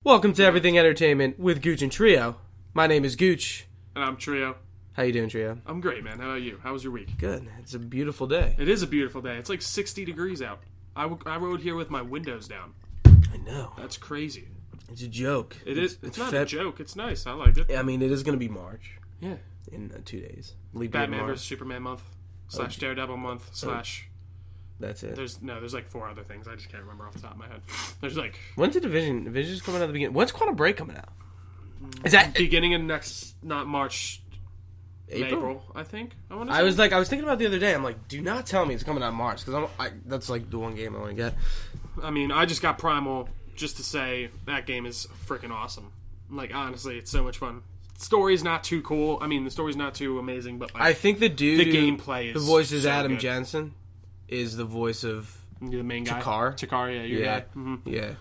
Welcome to Everything Entertainment with Gooch and Trio. My name is Gooch. And I'm Trio. How you doing, Trio? I'm great, man. How about you? How was your week? Good. It's a beautiful day. It is a beautiful day. It's like 60 degrees out. I rode here with my windows down. I know. That's crazy. It's a joke. It is. It's not a joke. It's nice. I like it. I mean, it is going to be March. Yeah. In 2 days. Batman vs. Superman month. / Daredevil month. / That's it. There's like 4 other things. I just can't remember off the top of my head. There's like... When's the Division? Division's coming out at the beginning. When's Quantum Break coming out? Is that... Beginning of not March... April, I think. I was thinking about it the other day. I'm like, do not tell me it's coming out in March, because that's like the one game I want to get. I mean, I just got Primal just to say that game is freaking awesome. Like, honestly, it's so much fun. Story's not too cool. I mean, the story's not too amazing, but like, I think the gameplay is the voice is so Adam good. Jensen, is the voice of the main guy. Takar, yeah, your guy. Mm-hmm. Yeah.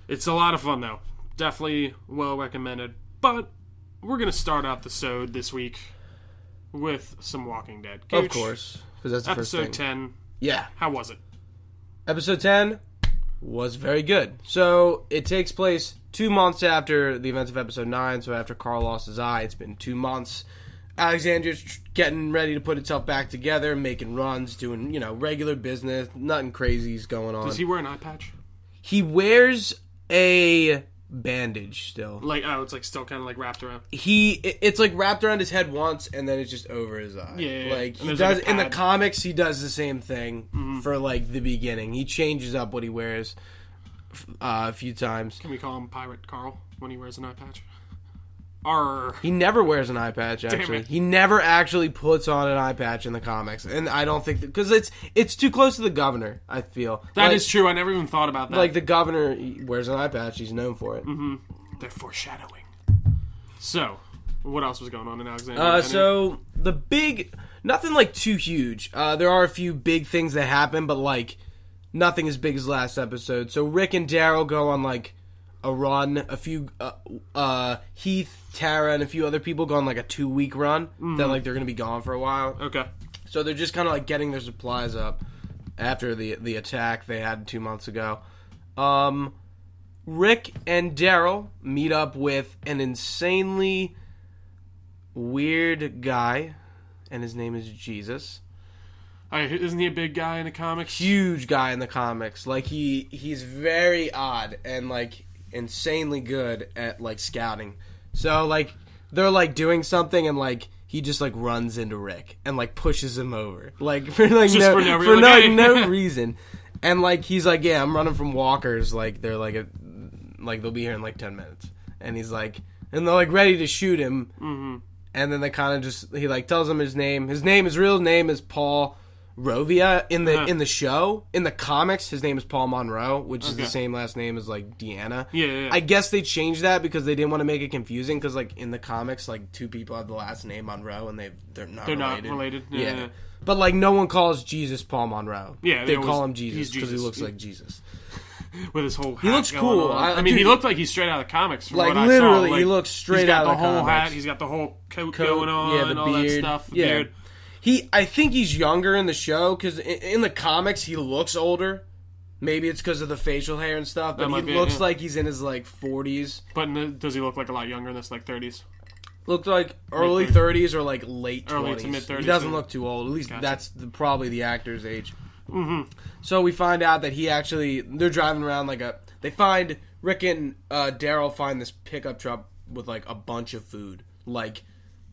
It's a lot of fun though. Definitely well recommended. But we're gonna start out the sode this week with some Walking Dead. Gooch, of course, because that's the first thing. Episode 10. Yeah. How was it? Episode 10 was very good. So, it takes place 2 months after the events of Episode 9, so after Carl lost his eye, it's been 2 months. Alexandria's getting ready to put itself back together, making runs, doing, regular business, nothing crazy's going on. Does he wear an eye patch? He wears a bandage still. It's like still kind of like wrapped around. It's like wrapped around his head once, and then it's just over his eye. Yeah. Like he does in the comics. He does the same thing for like the beginning. He changes up what he wears a few times. Can we call him Pirate Carl when he wears an eye patch? Arr. He never wears an eye patch. Actually, he never actually puts on an eye patch in the comics, and I don't think because it's too close to the governor. I feel that is true. I never even thought about that. Like the governor he wears an eye patch. He's known for it. Mm-hmm. They're foreshadowing. So, what else was going on in Alexandria? So the nothing like too huge. There are a few big things that happen, but like nothing as big as last episode. So Rick and Daryl go on like a run. A few Heath, Tara, and a few other people go on like a 2-week run that like they're gonna be gone for a while. Okay. So they're just kind of like getting their supplies up after the attack they had 2 months ago. Rick and Daryl meet up with an insanely weird guy, and his name is Jesus. Isn't he a big guy in the comics? Huge guy in the comics. Like he's very odd and like insanely good at like scouting. So like they're like doing something and like he just like runs into Rick and like pushes him over like for like no reason. And like he's like, yeah, I'm running from walkers. Like they're like they'll be here in like 10 minutes. And he's like, and they're like ready to shoot him. Mm-hmm. And then they kind of he like tells him his name. His real name is Paul Rovia. In the show, in the comics, his name is Paul Monroe, which is the same last name as like Deanna. Yeah. I guess they changed that because they didn't want to make it confusing. Because like in the comics, like 2 people have the last name Monroe, and they're not related. Yeah. But like no one calls Jesus Paul Monroe. Yeah, they call him Jesus because he looks like Jesus. With his whole hat. He looks cool. I mean, he looked like he's straight out of the comics. From like what literally, I saw. Like, he looks straight out of the comics. He's got the whole hat. He's got the whole coat going on. The all beard. That stuff. The yeah. beard. I think he's younger in the show because in the comics he looks older. Maybe it's because of the facial hair and stuff, but he looks like he's in his like 40s. But does he look like a lot younger in this, like 30s? Looked like early 30s or like late 20s. Early to mid 30s. He doesn't look too old. At least that's probably the actor's age. Mm-hmm. So we find out that they're driving around they find Rick and Daryl find this pickup truck with like a bunch of food. Like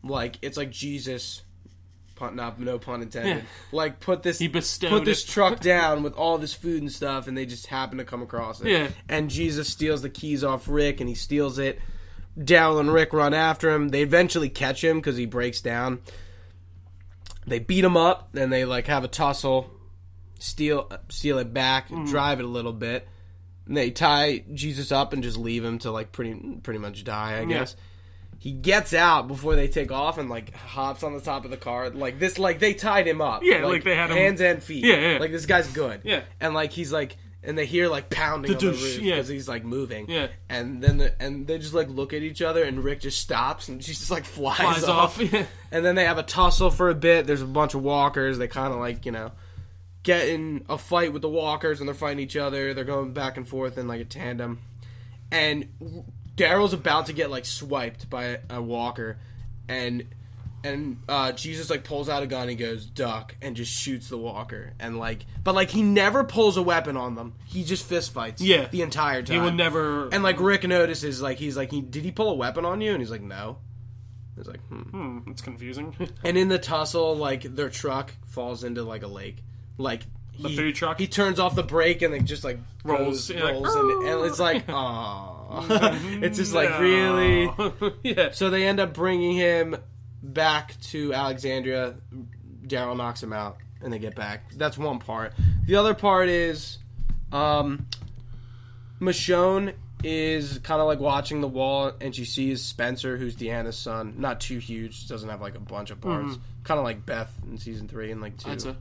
it's like Jesus, no pun intended. Yeah. Like put this it. truck down with all this food and stuff, and they just happen to come across it. Yeah. And Jesus steals the keys off Rick, and he steals it. Daryl and Rick run after him. They eventually catch him because he breaks down. They beat him up, and they like have a tussle, steal it back, and drive it a little bit. And they tie Jesus up and just leave him to like pretty much die, I guess. He gets out before they take off and like hops on the top of the car. Like this, like they tied him up. Yeah, like they had him hands and feet. Yeah. Like this guy's good. Yeah. And like he's like, and they hear like pounding on the roof because he's like moving. Yeah. And then they just like look at each other and Rick just stops and she just like flies off. Yeah. And then they have a tussle for a bit. There's a bunch of walkers. They kind of like get in a fight with the walkers and they're fighting each other. They're going back and forth in like a tandem. And Daryl's about to get like swiped by a walker, and Jesus like pulls out a gun and goes duck and just shoots the walker, and like, but like he never pulls a weapon on them. He just fist fights. Yeah. The entire time. He would never. And like Rick notices, like he's like, did he pull a weapon on you? And he's like, no. It's like, it's confusing. And in the tussle, like their truck falls into like a lake. Like the food truck. He turns off the brake and it just like rolls, and it's like, aww. It's just like really. Yeah. So they end up bringing him back to Alexandria. Daryl knocks him out, and they get back. That's one part. The other part is, Michonne is kind of like watching the wall, and she sees Spencer, who's Deanna's son. Not too huge, doesn't have like a bunch of parts. Kind of like Beth in season 3 and like 2.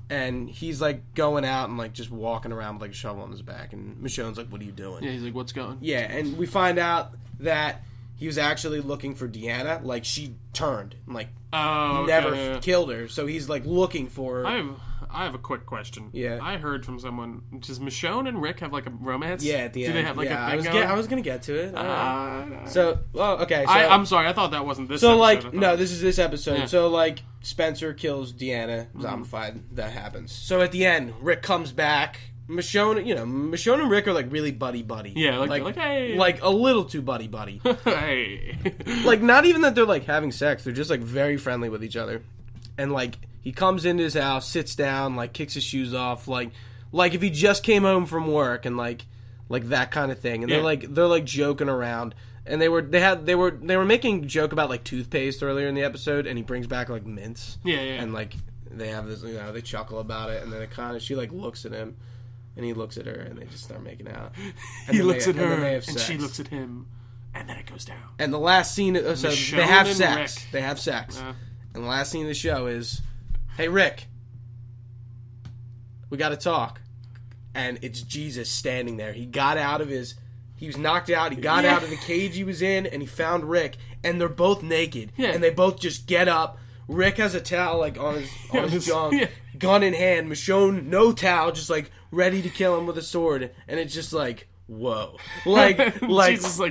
And he's like going out and like just walking around with like a shovel on his back, and Michonne's like, "What are you doing?" Yeah, he's like, "What's going?" Yeah, and we find out that he was actually looking for Deanna. Like she turned, and like never killed her, so he's like looking for her. I have a quick question. Yeah. I heard from someone, does Michonne and Rick have like a romance? Yeah, at the end. Do they have like a thing I was gonna get to it. No. So, okay. So, I'm sorry, I thought that wasn't this so episode. like, no, this is this episode. Yeah. So like, Spencer kills Deanna, zombified. That happens. So at the end, Rick comes back. Michonne and Rick are like really buddy. Yeah, like hey, like a little too buddy. hey, like not even that they're like having sex. They're just like very friendly with each other, and like. He comes into his house, sits down, like kicks his shoes off, like if he just came home from work, and like that kind of thing. And they're like joking around, and they were making a joke about like toothpaste earlier in the episode, and he brings back like mints. Yeah. And like they have this, they chuckle about it, and then she like looks at him, and he looks at her, and they just start making out. And he looks at her, and she looks at him, and then it goes down. And the last scene, so Michonne they have and sex. Rick. They have sex, and the last scene of the show is. Hey, Rick, we got to talk. And it's Jesus standing there. He was knocked out. He got out of the cage he was in, and he found Rick. And they're both naked. Yeah. And they both just get up. Rick has a towel, like, on his junk, gun in hand. Michonne, no towel, just, like, ready to kill him with a sword. And it's just like, whoa. Like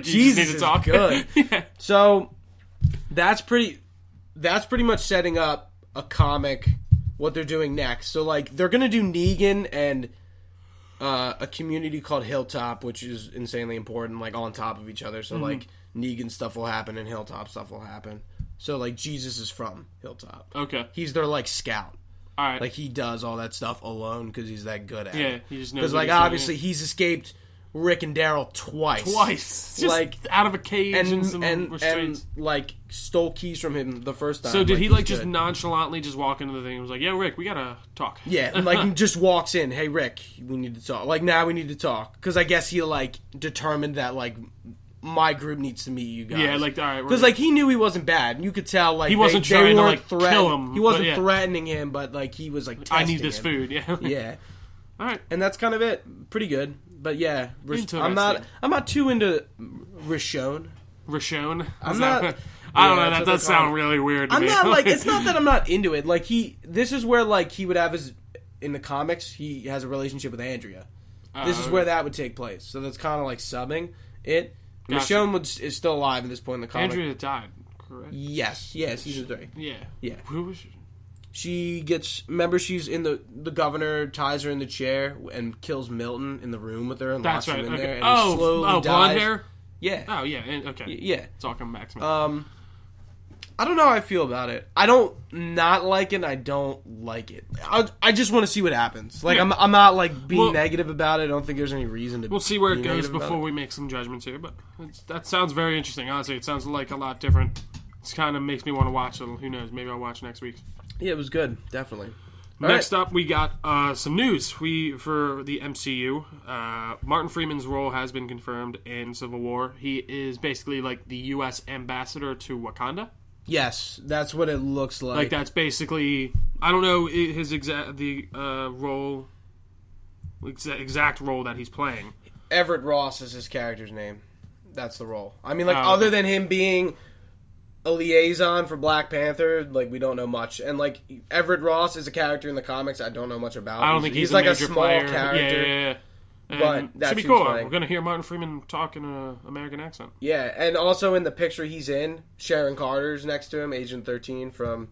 Jesus is talk. Good. Yeah. So, that's pretty much setting up a comic, what they're doing next. So, like, they're going to do Negan and a community called Hilltop, which is insanely important, like, on top of each other. So, like, Negan stuff will happen and Hilltop stuff will happen. So, like, Jesus is from Hilltop. Okay. He's their, like, scout. All right. Like, he does all that stuff alone because he's that good at it. Yeah, he just knows. Because, like, obviously, he's escaped Rick and Daryl twice. Just like out of a cage and some restraints. And like stole keys from him the first time. So did he like just nonchalantly just walk into the thing and was like, "Yeah, Rick, we gotta talk." Yeah, and like he just walks in. Hey, Rick, we need to talk. Like now we need to talk because I guess he like determined that like my group needs to meet you guys. Yeah, like all right, because like he knew he wasn't bad. You could tell like he wasn't trying to like kill him. He wasn't threatening him, but like he was like testing I need this food. Yeah. Yeah. All right, and that's kind of it. Pretty good. But yeah, I'm not too into Rishon. Rishon? I'm not. I don't know. That does sound really weird to me. I'm not like. It's not that I'm not into it. Like this is where like he would have his in the comics. He has a relationship with Andrea. This is where that would take place. So that's kind of like subbing it. Gotcha. Michonne is still alive at this point in the comic. Andrea died, correct? Yes, season 3. Yeah. Who was she? She gets. Remember, she's in the governor ties her in the chair and kills Milton in the room with her and locks him in there. And he slowly dies. Blonde hair. Yeah. Oh yeah. Okay. Yeah. It's all coming back to me. I don't know how I feel about it. I don't not like it. And I don't like it. I just want to see what happens. Like I'm not like being negative about it. I don't think there's any reason to. We'll see where it goes before we make some judgments here. But that sounds very interesting. Honestly, it sounds like a lot different. It kind of makes me want to watch it. Who knows? Maybe I'll watch next week. Yeah, it was good. Definitely. Next up, we got some news. For the MCU, Martin Freeman's role has been confirmed in Civil War. He is basically like the U.S. ambassador to Wakanda. Yes, that's what it looks like. Like that's basically, I don't know his exact role that he's playing. Everett Ross is his character's name. That's the role. I mean, like other than him being a liaison for Black Panther, like we don't know much. And like Everett Ross is a character in the comics I don't know much about. I don't think he's like a major small player. character. Yeah. And but that should be seems cool. fine. We're gonna hear Martin Freeman talk in an American accent. Yeah, and also in the picture he's in, Sharon Carter's next to him, Agent 13 from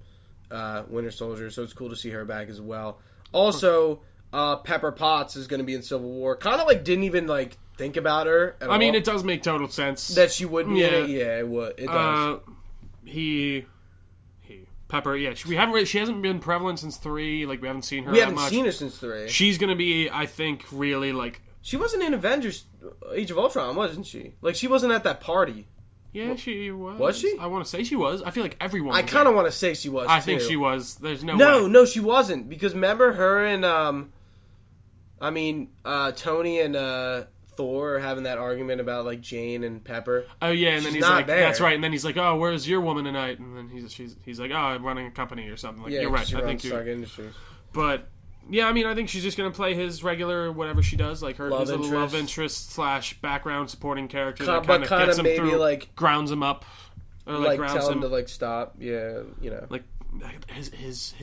Winter Soldier, so it's cool to see her back as well. Also, Pepper Potts is going to be in Civil War. Kind of like didn't even like think about her at all. I mean, it does make total sense that she would be in it. Yeah, it would. It does. Pepper. Yeah, she hasn't been prevalent since 3. Like we haven't seen her. We that haven't much. seen her since 3. She's gonna be, I think, really like. She wasn't in Avengers Age of Ultron, wasn't she? Like she wasn't at that party. Yeah, she was. Was she? I want to say she was. I feel like everyone. I kind of want to say she was. I think she was. There's no. way. No, she wasn't, because remember her and Tony and Thor are having that argument about like Jane and Pepper. Oh yeah, and then She's he's not like, there. "That's right." And then he's like, "Oh, where's your woman tonight?" And then he's like, "Oh, I'm running a company or something." Like, Yeah, you're right. she I runs think Stark Industries. But yeah, I mean, I think she's just gonna play his regular whatever she does, like his little love interest / background supporting character that kind of gets him maybe through, like grounds him up, or like grounds tell him him to like stop. Yeah, you know, like his.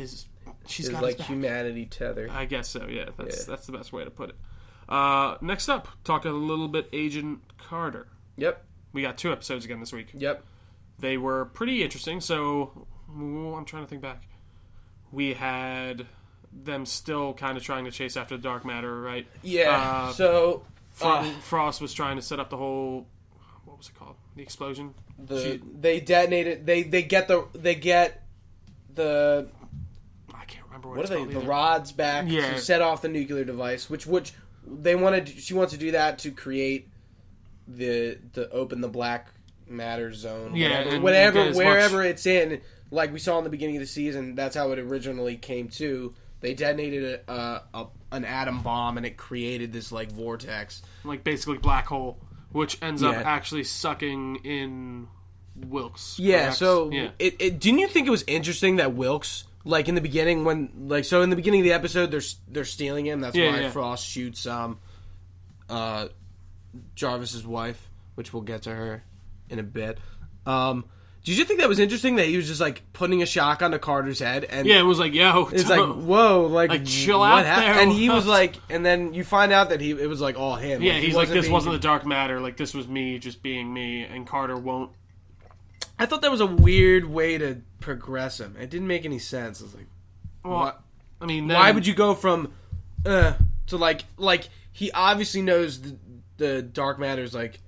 She's got like his back. humanity tether. I guess so. Yeah, that's the best way to put it. Next up, talk a little bit Agent Carter. Yep. We got 2 episodes again this week. Yep. They were pretty interesting. So I'm trying to think back. We had them still kind of trying to chase after the dark matter, right? Yeah. Frost was trying to set up the whole. What was it called? The explosion. They detonated. They get the. I can't remember what are they? The rods back to set off the nuclear device, which they wanted. She wants to do that to create the open the black matter zone. Yeah, wherever it's in. Like we saw in the beginning of the season, that's how it originally came to. They detonated an atom bomb, and it created this like vortex, like basically black hole, which ends up actually sucking in Wilkes. Yeah. Correct? So didn't you think it was interesting that Wilkes, like in the beginning in the beginning of the episode, they're stealing him. That's why Frost shoots Jarvis's wife, which we'll get to her in a bit. Did you think that was interesting that he was just like putting a shotgun to Carter's head? And it was like, yo, it's like, whoa, like chill out there. And he was like, and then you find out that it was like all him. Yeah, he's like, this wasn't the dark matter. Like this was me just being me, and Carter won't. I thought that was a weird way to progress him. It didn't make any sense. I was like, what? I mean, why would you go from to like he obviously knows the dark matter is like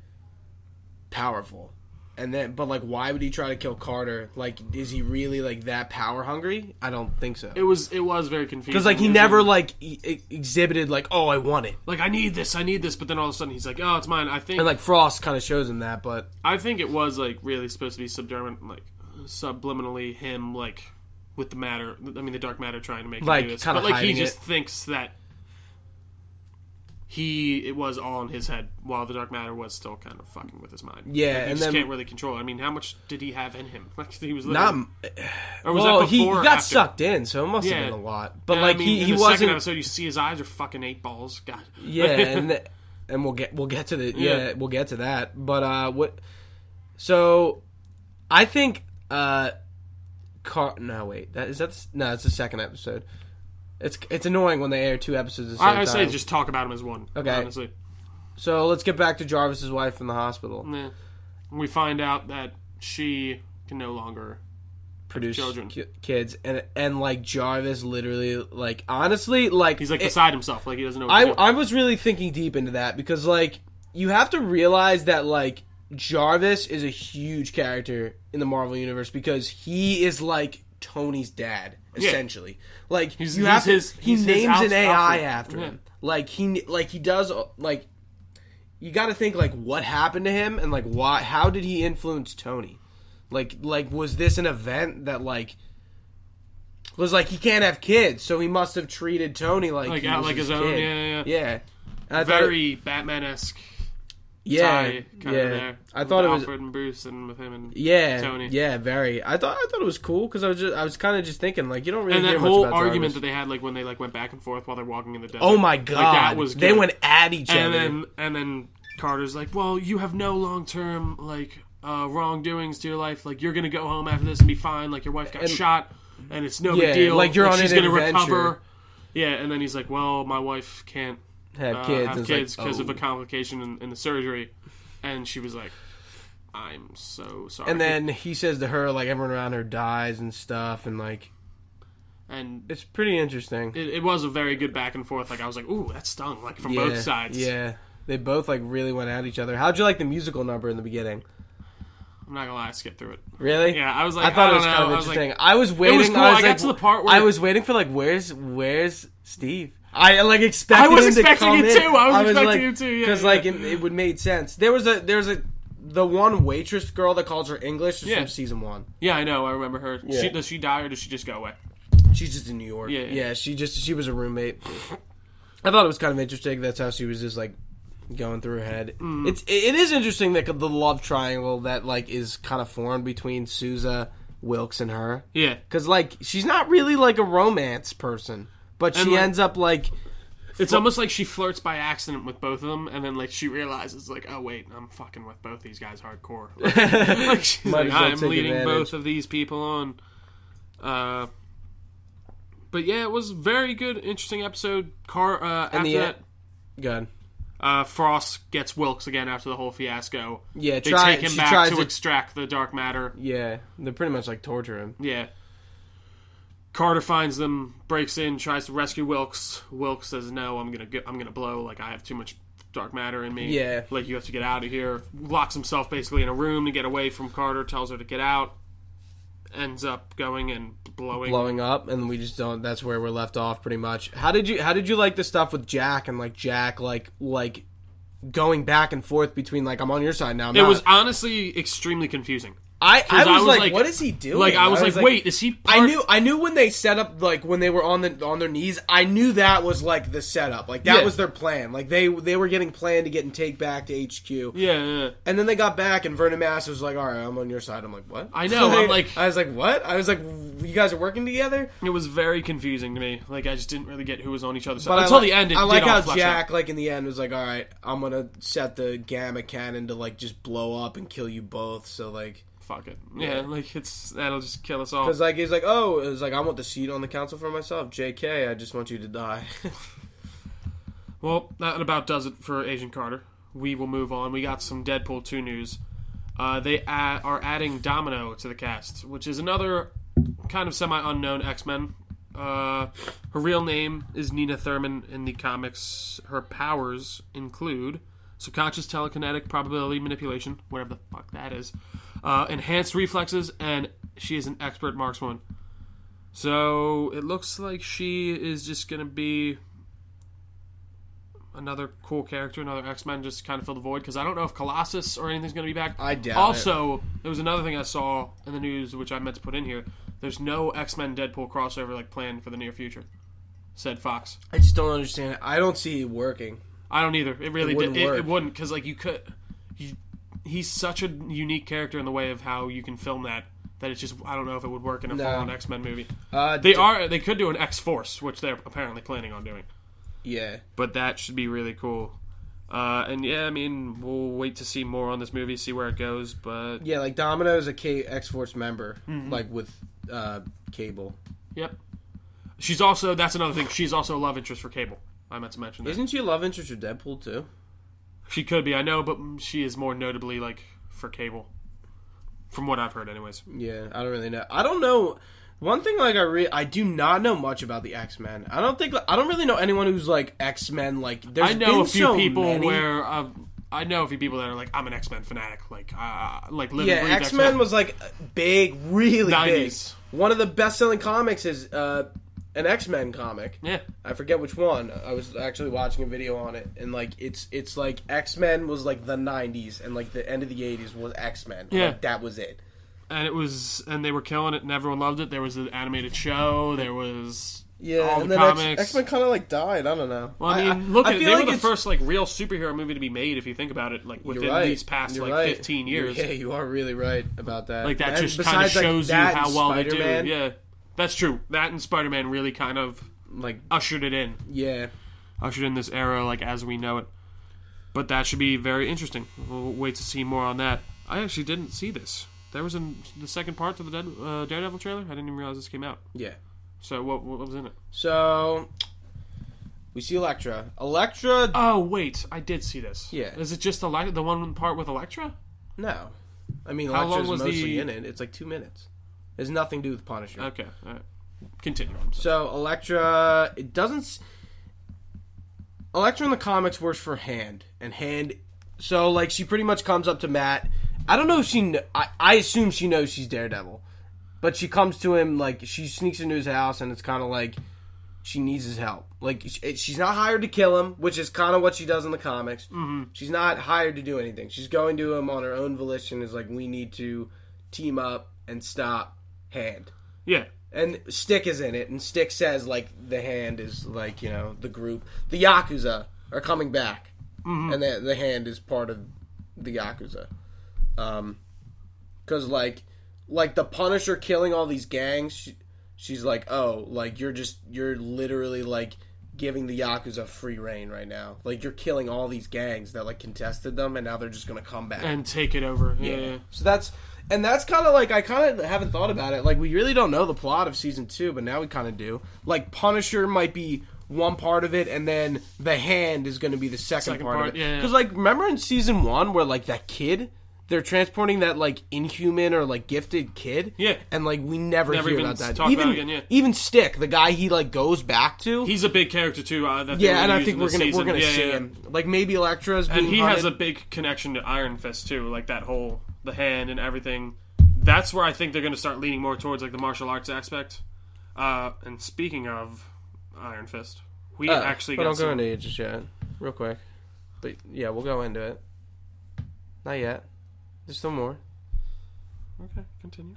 powerful. And then, but like, why would he try to kill Carter? Like, is he really like that power hungry? I don't think so. It was very confusing because like he never like exhibited like, oh, I want it. Like I need this, but then all of a sudden he's like, oh, it's mine. I think, and like Frost kind of shows him that, but I think it was like really supposed to be subliminally him like with the matter. I mean, the dark matter trying to make him do this, but like he just thinks that. It was all in his head, while the dark matter was still kind of fucking with his mind. Yeah, like, he just can't really control it. I mean, how much did he have in him? Like he was not. Or was that before he got after? Sucked in, so it must have been a lot. But like I mean, he in the wasn't. Second episode, you see his eyes are fucking 8 balls. God. Yeah, and we'll get to the we'll get to that. But what? So, I think no wait that's the second episode. It's annoying when they air 2 episodes at the same time. I say just talk about him as one. Okay. Honestly. So let's get back to Jarvis's wife in the hospital. Yeah. We find out that she can no longer produce children, kids, and like Jarvis literally like honestly like he's like beside himself, like he doesn't know. I was really thinking deep into that because like you have to realize that like Jarvis is a huge character in the Marvel universe because he is like Tony's dad. Essentially, like he names an AI after him. Like he does. Like you got to think like what happened to him and like why? How did he influence Tony? Like was this an event that like was like he can't have kids, so he must have treated Tony like his own. Yeah. Very Batman-esque. Yeah, there. I thought it was Alfred and Bruce and with him and Tony. Yeah, very. I thought it was cool because I was kind of just thinking like you don't really. And hear that much whole about argument Jarvis. that they had like when they like went back and forth while they're walking in the desert. Oh my god, like, that was good. They went at each other. And then Carter's like, well, you have no long term like wrongdoings to your life. Like you're gonna go home after this and be fine. Like your wife got shot and it's no big deal. Like you're on she's an gonna adventure. recover. Yeah, and then he's like, well, my wife can't have kids. Have and kids like, because of a complication in the surgery, and she was like, "I'm so sorry." And then he says to her, like, everyone around her dies and stuff, and like, and it's pretty interesting. It was a very good back and forth. Like I was like, "Ooh, that stung!" Like from both sides. Yeah, they both like really went at each other. How'd you like the musical number in the beginning? I'm not gonna lie, I skipped through it. Really? Yeah, I was like, I thought it was don't kind of know. interesting. I was waiting. It was cool. I got to the part where I was waiting for like, where's Steve? I like expected. I was him expecting to come it in. too. I was expecting like, it too. Yeah, because like it would made sense. There's the one waitress girl that calls her English is from season 1. Yeah, I know. I remember her. Yeah. Does she die or does she just go away? She's just in New York. Yeah. She was a roommate. I thought it was kind of interesting. That's how she was just like going through her head. It is interesting that the love triangle that like is kind of formed between Sousa, Wilkes, and her. Yeah, because like she's not really like a romance person, but she ends up like. It's almost like she flirts by accident with both of them, and then like she realizes like, oh wait, I'm fucking with both these guys hardcore. Like she's like, I'm leading both of these people on. But yeah, it was a very good, interesting episode. After that, good. Frost gets Wilkes again after the whole fiasco. Yeah, they take him back to extract the dark matter. Yeah, they're pretty much like torture him. Yeah. Carter finds them, breaks in, tries to rescue Wilkes. Wilkes says, "No, I'm gonna blow. Like I have too much dark matter in me. Yeah, like you have to get out of here." Locks himself basically in a room to get away from Carter. Tells her to get out. Ends up going and blowing up, and we just don't. That's where we're left off, pretty much. How did you like the stuff with Jack and like Jack like going back and forth between like I'm on your side now? It was honestly extremely confusing. I was like, what is he doing? Like I was like, wait, is he? I knew when they set up like when they were on their knees. I knew that was like the setup. Like that was their plan. Like they were getting planned to get and take back to HQ. Yeah. And then they got back, and Vernon Mass was like, "All right, I'm on your side." I'm like, "What?" I know. I was like, "What?" I was like, "You guys are working together?" It was very confusing to me. Like I just didn't really get who was on each other's side but until the end. I like how Jack, like in the end, was like, "All right, I'm gonna set the gamma cannon to like just blow up and kill you both." So like. Fuck it. Yeah, like that'll just kill us all. Because like he's like, oh, it was like I want the seat on the council for myself. JK, I just want you to die. Well, that about does it for Agent Carter. We will move on. We got some Deadpool 2 news. They are adding Domino to the cast, which is another kind of semi-unknown X-Men. Her real name is Nina Thurman in the comics. Her powers include subconscious telekinetic probability manipulation, whatever the fuck that is. Enhanced reflexes, and she is an expert markswoman. So it looks like she is just going to be another cool character, another X-Men, just kind of fill the void, because I don't know if Colossus or anything's going to be back. I doubt Also, there was another thing I saw in the news, which I meant to put in here. There's no X-Men Deadpool crossover like planned for the near future, said Fox. I just don't understand it. I don't see it working. I don't either. It really wouldn't work. It wouldn't, because like you could... He's such a unique character in the way of how you can film that it's just I don't know if it would work in a full-on X-Men movie. They could do an X-Force, which they're apparently planning on doing. Yeah, but that should be really cool. And yeah, I mean, we'll wait to see more on this movie, see where it goes. But yeah, like Domino is a X-Force member, like with Cable. Yep. She's also that's another thing. She's also a love interest for Cable. I meant to mention that. Isn't she a love interest for Deadpool too? She could be, I know, but she is more notably like for Cable, from what I've heard, anyways. Yeah, I don't really know. I don't know. One thing, like I do not know much about the X-Men. I don't really know anyone who's like X-Men. Like, I know a few people where I know a few people that are like, I'm an X-Men fanatic. Like living. Yeah, X-Men was like big, really 90s. Big. One of the best-selling comics is an X-Men comic. Yeah. I forget which one. I was actually watching a video on it, and like it's like X-Men was like the 90s, and like the end of the 80s was X-Men. Yeah. Like, that was it. And they were killing it, and everyone loved it. There was the animated show. There was all and the then comics. X-Men kind of like died. I don't know. Well, I mean, look at it. They were the first like real superhero movie to be made. If you think about it, like within these past 15 years. Yeah, you are really right about that. Like that just kind of shows you how well they do. Yeah, that's true. That and Spider-Man really kind of like ushered it in. Yeah, ushered in this era like as we know it. But that should be very interesting. We'll wait to see more on that. I actually didn't see this. There was the second part to the Daredevil trailer. I didn't even realize this came out. Yeah. So what was in it? So We see Elektra. Elektra... Oh, wait. I did see this. Yeah. Is it just the one part with Elektra? No. I mean, How long Elektra's was mostly in it. It's like 2 minutes. It has nothing to do with Punisher. Okay. All right. Continue. So, Elektra... It doesn't... Elektra in the comics works for Hand. And Hand... So, like, she pretty much comes up to Matt. I don't know if she... I assume she knows she's Daredevil. But she comes to him, like, she sneaks into his house, and it's kind of like she needs his help. Like, she's not hired to kill him, which is kind of what she does in the comics. Mm-hmm. She's not hired to do anything. She's going to him on her own volition. Is like, we need to team up and stop Hand. Yeah. And Stick is in it, and Stick says, like, the Hand is, like, you know, the group. The Yakuza are coming back. Mm-hmm. And the Hand is part of the Yakuza. Because, like the Punisher killing all these gangs, she's like, oh, like, you're literally, like, giving the Yakuza free reign right now. Like, you're killing all these gangs that, like, contested them, and now they're just gonna come back. And take it over. Yeah. So that's kind of, like, I kind of haven't thought about it. Like, we really don't know the plot of Season 2, but now we kind of do. Like, Punisher might be one part of it, and then the Hand is gonna be the second part of it. Yeah. Because, like, remember in Season 1 where, like, that kid... They're transporting that, like, inhuman or, like, gifted kid. Yeah. And, like, we never hear about that. Even even Stick, the guy he, like, goes back to. He's a big character, too. And I think we're gonna see him. Like, maybe Elektra's being And he hunted. has a big connection to Iron Fist, too. Like, that whole... The Hand and everything. That's where I think they're going to start leaning more towards, like, the martial arts aspect. And speaking of Iron Fist, we actually got don't go into it just yet. Real quick. But, yeah, we'll go into it. Not yet. There's still more. Okay, continue.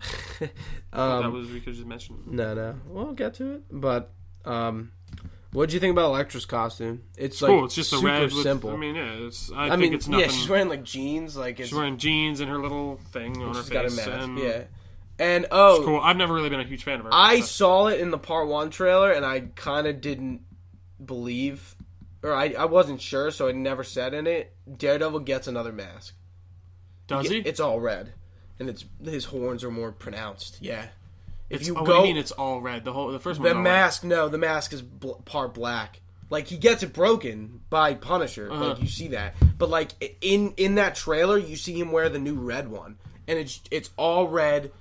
That was we could just mention. No. We'll get to it. But what did you think about Elektra's costume? It's cool. Like it's just super a red. simple. I mean, yeah. I think it's nothing. Yeah, she's wearing like jeans. Like she's wearing jeans and her little thing on her face. Got a mask. And yeah. And it's cool. I've never really been a huge fan of her. I saw it in the Part 1 trailer, and I kind of didn't believe, or I wasn't sure, so I never said in it. Daredevil gets another mask. Does he? It's all red, and his horns are more pronounced. Yeah. What do you mean it's all red? The first one. The mask, no, the mask is part black. Like, he gets it broken by Punisher. Like, you see that. But, like, in that trailer, you see him wear the new red one, and it's all red,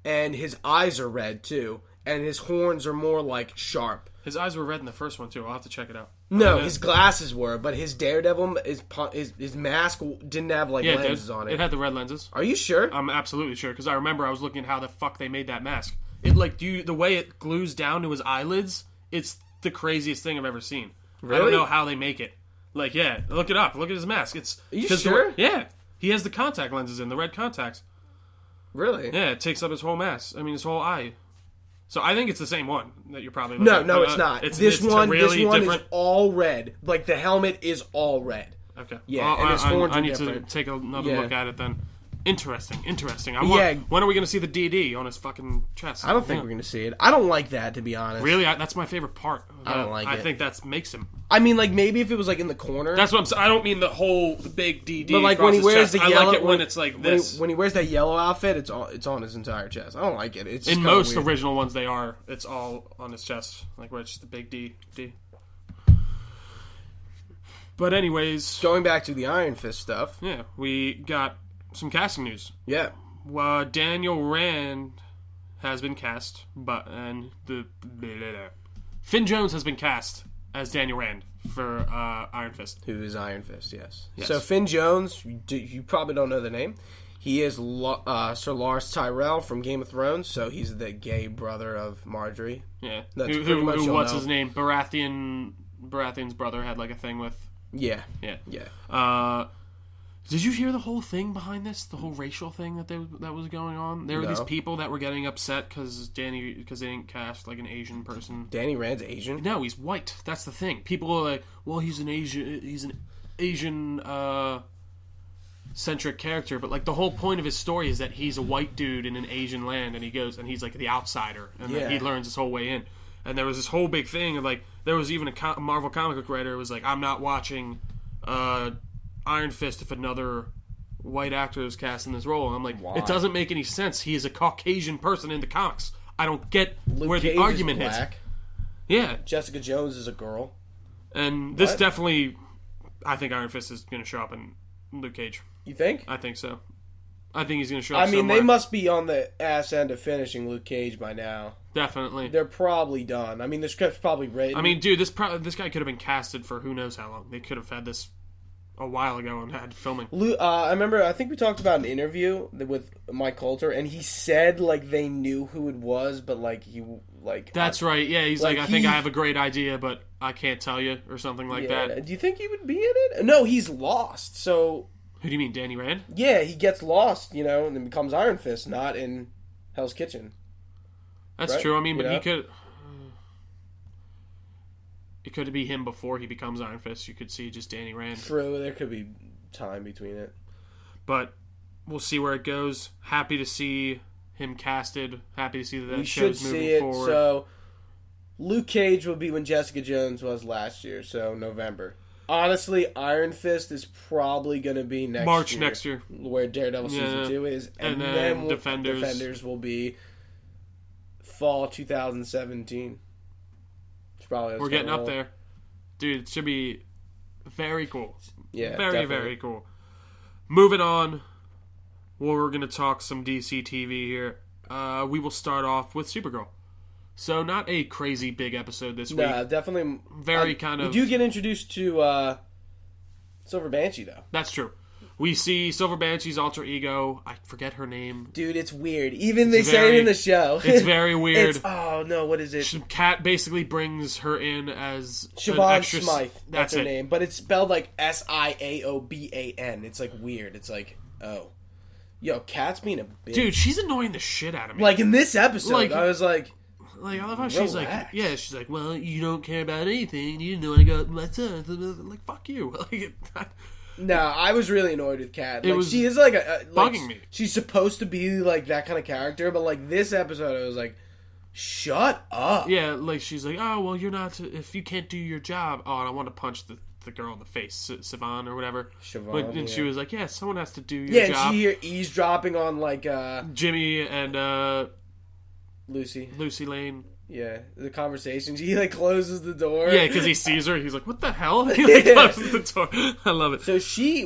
and his eyes are red too, and his horns are more like sharp. His eyes were red in the first one too. I'll have to check it out. No, his glasses were, but his Daredevil, his mask didn't have like lenses on it. It had the red lenses. Are you sure? I'm absolutely sure because I remember I was looking at how the fuck they made that mask. It the way it glues down to his eyelids. It's the craziest thing I've ever seen. Really? I don't know how they make it. Like, yeah, look it up. Look at his mask. Are you sure? Yeah, he has the contact lenses in the red contacts. Really? Yeah, it takes up his whole mask. I mean, his whole eye. So I think it's the same one that you're probably looking at. No, it's not. This one is all red. Like, the helmet is all red. Okay. Yeah, and his horns are different. I need to take another look at it then. Interesting. Yeah. When are we going to see the DD on his fucking chest? I don't think we're going to see it. I don't like that, to be honest. Really? That's my favorite part. I don't like it. I think that makes him. I mean, like, maybe if it was, like, in the corner. That's what I'm saying. I don't mean the big DD. But, like, when he wears the yellow... I like it when it's like this. When he wears that yellow outfit, it's on his entire chest. I don't like it. It's in most original ones, it's all on his chest. Like, where it's just the big D. But anyways... Going back to the Iron Fist stuff. Yeah, we got some casting news. Yeah. Daniel Rand has been cast, Finn Jones has been cast as Daniel Rand for Iron Fist. Who is Iron Fist, yes. So Finn Jones, you probably don't know the name. He is Sir Lars Tyrell from Game of Thrones, so he's the gay brother of Marjorie. Yeah. That's pretty much what's his name? Baratheon's brother had like a thing with... Yeah. Did you hear the whole thing behind this? The whole racial thing that was going on? There were these people that were getting upset because they didn't cast like an Asian person. Danny Rand's Asian? No, he's white. That's the thing. People are like, well, he's an Asian centric character, but like the whole point of his story is that he's a white dude in an Asian land, and he goes and he's like the outsider, and then he learns his whole way in. And there was this whole big thing of like, there was even a Marvel comic book writer who was like, I'm not watching Iron Fist if another white actor is cast in this role. And I'm like, why? It doesn't make any sense. He is a Caucasian person in the comics. I don't get where the argument is. Black. Yeah. Jessica Jones is a girl. And this definitely, I think Iron Fist is going to show up in Luke Cage. You think? I think so. I think he's going to show up I mean, somewhere. they must be on the ass end of finishing Luke Cage by now. Definitely. They're probably done. I mean, the script's probably written. I mean, dude, this guy could have been casted for who knows how long. They could have had this a while ago and had filming. I remember, I think we talked about an interview with Mike Coulter, and he said, like, they knew who it was, but, like, he, like... That's right, yeah, he's like I think I have a great idea, but I can't tell you, or something like that. Do you think he would be in it? No, he's lost, so... Who do you mean, Danny Rand? Yeah, he gets lost, and then becomes Iron Fist, not in Hell's Kitchen. That's right? true, I mean, but he could... It could be him before he becomes Iron Fist. You could see just Danny Rand. True, there could be time between it. But we'll see where it goes. Happy to see him casted. Happy to see that we show's should moving see it. forward. So, Luke Cage will be when Jessica Jones was last year, so November. Honestly, Iron Fist is probably going to be March next year. Where Daredevil Season 2 is. And then Defenders will be fall 2017. We're getting up there. Dude, it should be very cool. Yeah, very, definitely. very cool. Moving on, we're going to talk some DC TV here. We will start off with Supergirl. So, not a crazy big episode this week. No, definitely. Very kind of... We do get introduced to Silver Banshee, though. That's true. We see Silver Banshee's alter ego. I forget her name. Dude, it's weird. Even they say it in the show. It's very weird. Oh, no, what is it? Kat basically brings her in as Siobhan extra... Smythe. That's her it. name. But it's spelled like Siaoban. It's like weird. It's like, oh. Yo, Kat's being a bitch. Dude, she's annoying the shit out of me. Like, in this episode, Like- I was like... I love how she's like, Relax. yeah, she's like, well, you don't care about anything. You didn't know I got my son. Like, fuck you. Like, No, I was really annoyed with Kat. It Like, was she is like a like, bugging me. She's supposed to be like that kind of character, but like this episode, I was like, shut up. yeah, like she's like, oh, well, you're not. If you can't do your job, oh, and I want to punch the girl in the face, Siobhan or whatever. Siobhan, And she yeah. was like, yeah, someone has to do your Yeah, job. and she here eavesdropping on like Jimmy and Lucy. Lucy Lane. Yeah, the conversation. She like closes the door. Yeah, because he sees her. He's like, what the hell? He like closes the door. I love it. So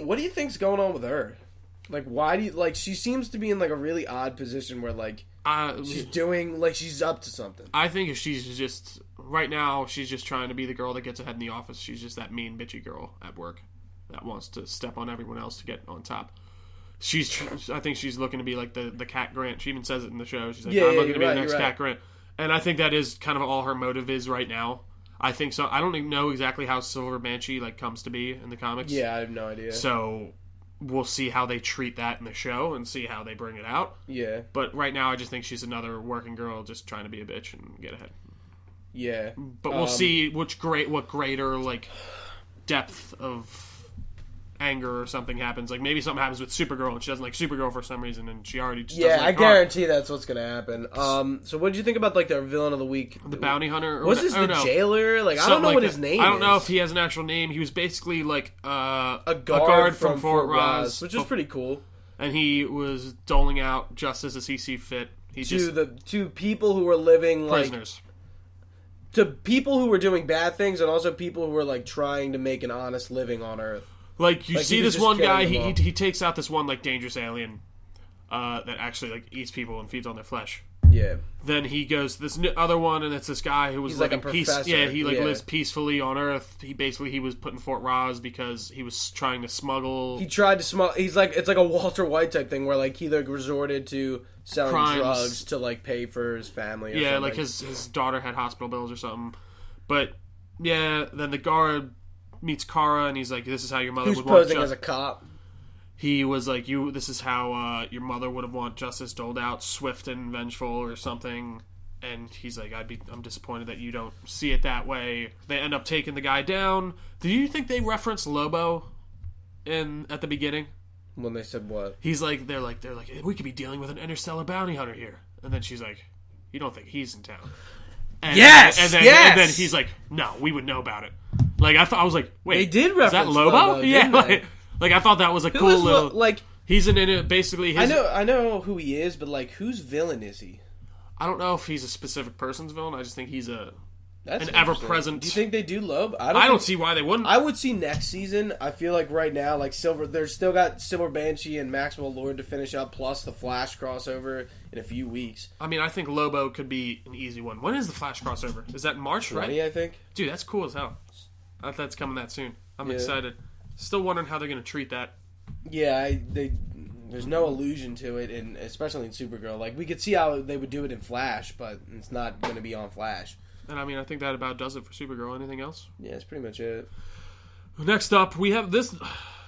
what do you think's going on with her? Like, why do you like? She seems to be in like a really odd position where like she's doing like she's up to something. I think she's just right now. She's just trying to be the girl that gets ahead in the office. She's just that mean, bitchy girl at work that wants to step on everyone else to get on top. I think she's looking to be like the Cat Grant. She even says it in the show. She's like, I'm looking to be the next Cat Grant. And I think that is kind of all her motive is right now. I think so. I don't even know exactly how Silver Banshee like comes to be in the comics. Yeah, I have no idea. So we'll see how they treat that in the show and see how they bring it out. Yeah. But right now, I just think she's another working girl just trying to be a bitch and get ahead. Yeah. But we'll see what greater like depth of anger or something happens. Like maybe something happens with Supergirl and she doesn't like Supergirl for some reason and she already just doesn't like I guarantee that's what's gonna happen. So what did you think about like their villain of the week? The bounty hunter? Or Was this the jailer? Like I don't know what his name is. I don't know if he has an actual name. He was basically like a guard from Fort Ross, which was pretty cool. And he was doling out justice as he see fit. To people who were living like prisoners. To people who were doing bad things and also people who were like trying to make an honest living on Earth. Like you see this one guy, he takes out this one like dangerous alien that actually like eats people and feeds on their flesh. Yeah. Then he goes to this other one, and it's this guy who was like a professor. Yeah, he lives peacefully on Earth. He was put in Fort Ross because he was trying to smuggle. He tried to smuggle. He's like it's like a Walter White type thing where like he like resorted to selling drugs to like pay for his family. Or something. Like his daughter had hospital bills or something. But yeah, then the guard meets Kara, and he's like, "This is how your mother would want." Who's posing as a cop? He was like, This is how your mother would have want justice doled out, swift and vengeful, or something." And he's like, "I'm disappointed that you don't see it that way." They end up taking the guy down. Do you think they reference Lobo at the beginning? When they said what? They're like, "We could be dealing with an interstellar bounty hunter here," and then she's like, "You don't think he's in town?" And, yes. And then he's like, "No, we would know about it." Like I was like, "Wait, they did reference is that Lobo?" Yeah, like I thought that was a cool little. Like he's in it basically. I know who he is, but like whose villain is he? I don't know if he's a specific person's villain. I just think he's That's an interesting. ever-present. Do you think they do Loeb? I don't see why they wouldn't. I would see next season. I feel like right now, like Silver, they're still got Silver Banshee and Maxwell Lord to finish up, plus the Flash crossover in a few weeks. I mean, I think Lobo could be an easy one. When is the Flash crossover? Is that in March, 20, right? I think. Dude, that's cool as hell. I thought that's coming that soon. I'm excited. Still wondering how they're going to treat that. Yeah, there's no allusion to it, and especially in Supergirl. Like, we could see how they would do it in Flash, but it's not going to be on Flash. And I mean, I think that about does it for Supergirl. Anything else? Yeah, that's pretty much it. Next up, we have this.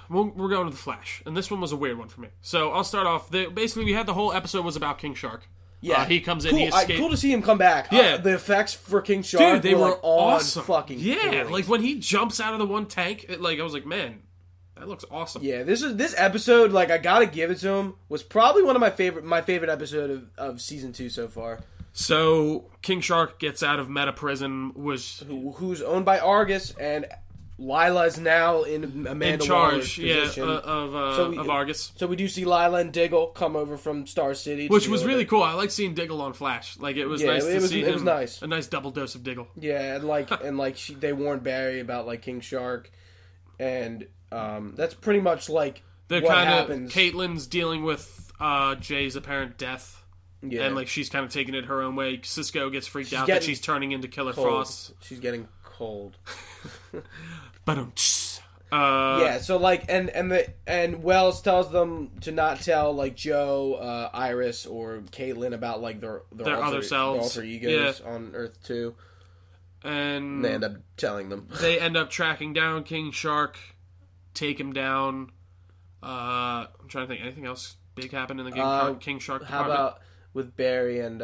We're going to the Flash, and this one was a weird one for me. So I'll start off. Basically, we had the whole episode was about King Shark. Yeah, he comes in. Cool. He escapes. Cool to see him come back. Yeah, the effects for King Shark, dude, they were like, on awesome. Fucking yeah, point. like when he jumps out of the one tank, I was like, man, that looks awesome. Yeah, this episode, like, I gotta give it to him, was probably one of my favorite episode of season 2 so far. So King Shark gets out of meta prison, who's owned by Argus, and Lila's now in Amanda in charge, Waller's position. of Argus. So we do see Lila and Diggle come over from Star City, Which was really cool. I like seeing Diggle on Flash. Like, it was nice to see him. It was nice. A nice double dose of Diggle. Yeah, and they warned Barry about like King Shark, and that's pretty much like They're what kind of happens. Caitlin's dealing with Jay's apparent death. Yeah. And like she's kind of taking it her own way. Cisco gets freaked out that getting she's turning into Killer cold. Frost. She's getting cold. But yeah, so like and Wells tells them to not tell like Joe, Iris, or Caitlin about like their other selves, their alter egos on Earth 2. And they end up telling them. They end up tracking down King Shark, take him down. I'm trying to think. Anything else big happened in the King Shark department? How about with Barry and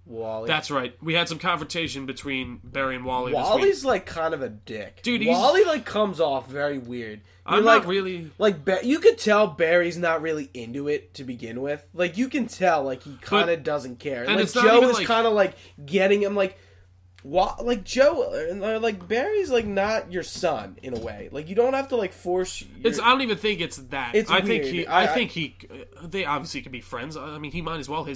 Wally? That's right. We had some confrontation between Barry and Wally. Wally's this week. like kind of a dick, dude. Wally like comes off very weird. I'm like, not really like you could tell Barry's not really into it to begin with. Like you can tell like he kind of doesn't care. And like it's not Joe even, is like, kind of like getting him like. Like Joe, like Barry's like not your son in a way. Like you don't have to like force. I don't even think it's that. It's I think weird. they obviously could be friends. I mean, he might as well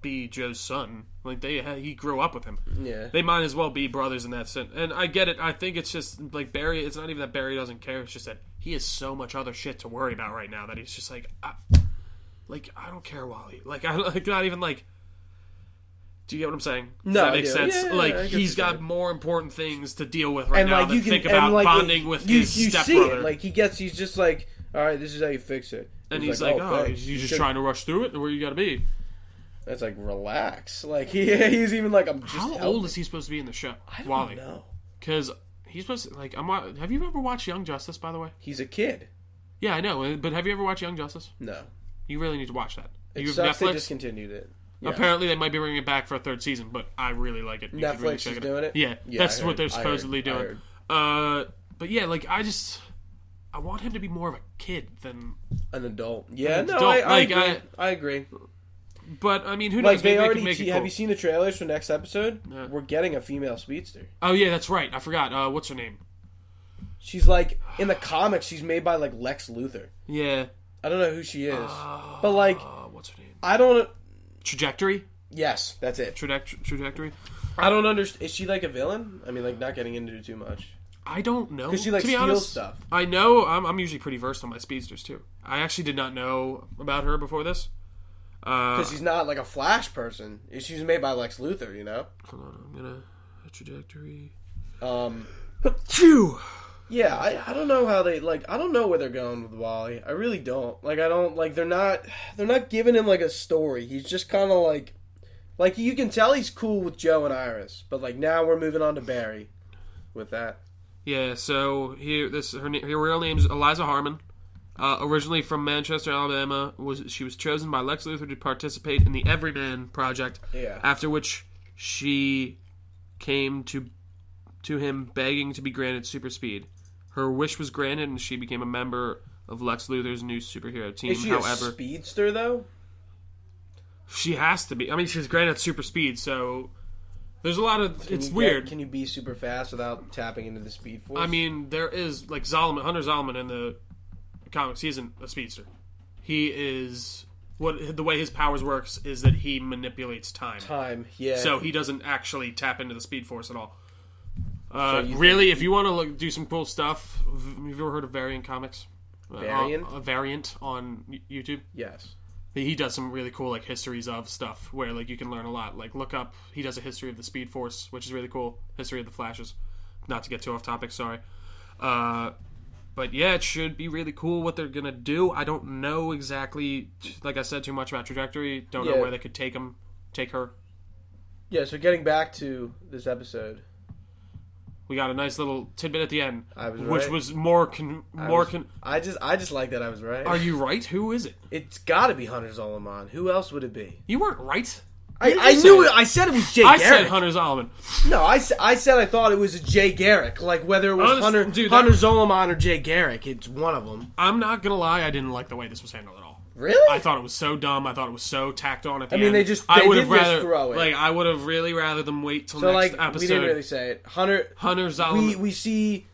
be Joe's son. Like he grew up with him. Yeah, they might as well be brothers in that sense. And I get it. I think it's just like Barry. It's not even that Barry doesn't care. It's just that he has so much other shit to worry about right now that he's just like, I don't care, Wally. Like I like not even like. Do you get what I'm saying? Does that make sense? Yeah, like he's got more important things to deal with right and now like than you can think about like, bonding with his you stepbrother. See it. Like he's just like, all right, this is how you fix it. And he's like, thanks. you just trying to rush through it, or where you got to be? That's like relax. Like he's even like I'm just. How old is he supposed to be in the show? I don't Wally? know. Because he's supposed to like. Have you ever watched Young Justice? By the way, He's a kid. yeah, I know. But have you ever watched Young Justice? No. You really need to watch that. It You sucks have they Netflix. discontinued it. Yeah. Apparently, they might be bringing it back for a third season, but I really like it. You should really Netflix check is it doing out. it? Yeah, Yeah, that's I what heard. they're supposedly doing. But yeah, like I want him to be more of a kid than an adult. Yeah, an no, adult. I agree. I agree. But I mean, who Like knows? they Maybe already they can make it have cool. you seen the trailers for next episode? Yeah. We're getting a female speedster. Oh yeah, that's right. I forgot. What's her name? She's like in the comics. She's made by like Lex Luthor. Yeah. I don't know who she is, but like, what's her name? I don't. Trajectory. Yes, that's it. Trajectory. I don't understand. Is she like a villain? I mean, like not getting into it too much. I don't know. Because she like to be steals honest, stuff. I know. I'm usually pretty versed on my speedsters too. I actually did not know about her before this. Because she's not like a Flash person. She's made by Lex Luthor, you know. Hold on, I'm gonna trajectory. Phew. Yeah, I don't know how they like. I don't know where they're going with Wally. I really don't. Like I don't like. They're not giving him like a story. He's just kind of like you can tell he's cool with Joe and Iris, but like now we're moving on to Barry with that. Yeah. So her real name's Eliza Harmon. Originally from Manchester, Alabama, she was chosen by Lex Luthor to participate in the Everyman Project. Yeah. After which she came to him begging to be granted super speed. Her wish was granted, and she became a member of Lex Luthor's new superhero team. Is she However, a speedster though? she has to be. I mean, she's granted super speed, so there's a lot of. It's weird. Can you be super fast without tapping into the speed force? I mean, there is like Hunter Zolomon in the comics. He isn't a speedster. He is the way his powers works is that he manipulates time. Time, yeah. So he doesn't actually tap into the Speed Force at all. Really, if you want to do some cool stuff, have you ever heard of Variant Comics? Variant? Variant on YouTube. Yes. He does some really cool like histories of stuff where like you can learn a lot. Like look up. He does a history of the Speed Force, which is really cool. History of the Flashes. Not to get too off topic. Sorry. But yeah, it should be really cool what they're gonna do. I don't know exactly, like I said, too much about trajectory. Don't know where they could take her. Yeah. So getting back to this episode, we got a nice little tidbit at the end, which right. was I just like that I was right. Are you right? Who is it? It's got to be Hunter Zolomon. Who else would it be? You weren't right. I knew it. I said it was Jay Garrick. I said Hunter Zolomon. No, I said I thought it was Jay Garrick. Like whether it was Hunter Zolomon or Jay Garrick, it's one of them. I'm not gonna lie, I didn't like the way this was handled at all. Really? I thought it was so dumb. I thought it was so tacked on at the end. I mean, they would did have rather throw it. Like I would have really rather them wait till so next like episode. we didn't really say it. Hunter Zolomon. We see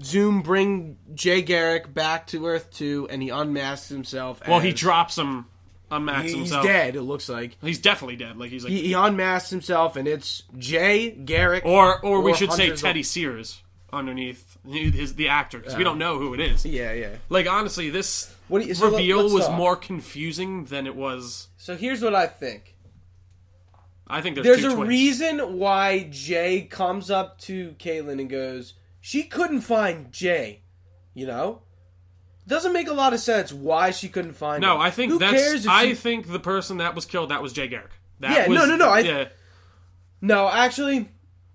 Zoom bring Jay Garrick back to Earth 2, and he unmasks himself. Well, he drops him. Unmasks himself. He's dead. It looks like he's definitely dead. Like he's like he unmasks himself, and it's Jay Garrick, or we should Hunter say Teddy Sears underneath the actor because we don't know who it is. Yeah. Like honestly, this reveal was more confusing than it was. So here's what I think. I think there's two a twins. reason why Jay comes up to Caitlin and goes, "She couldn't find Jay," you know. Doesn't make a lot of sense why she couldn't find him. No, I think I think the person that was killed, that was Jay Garrick. No. No, actually,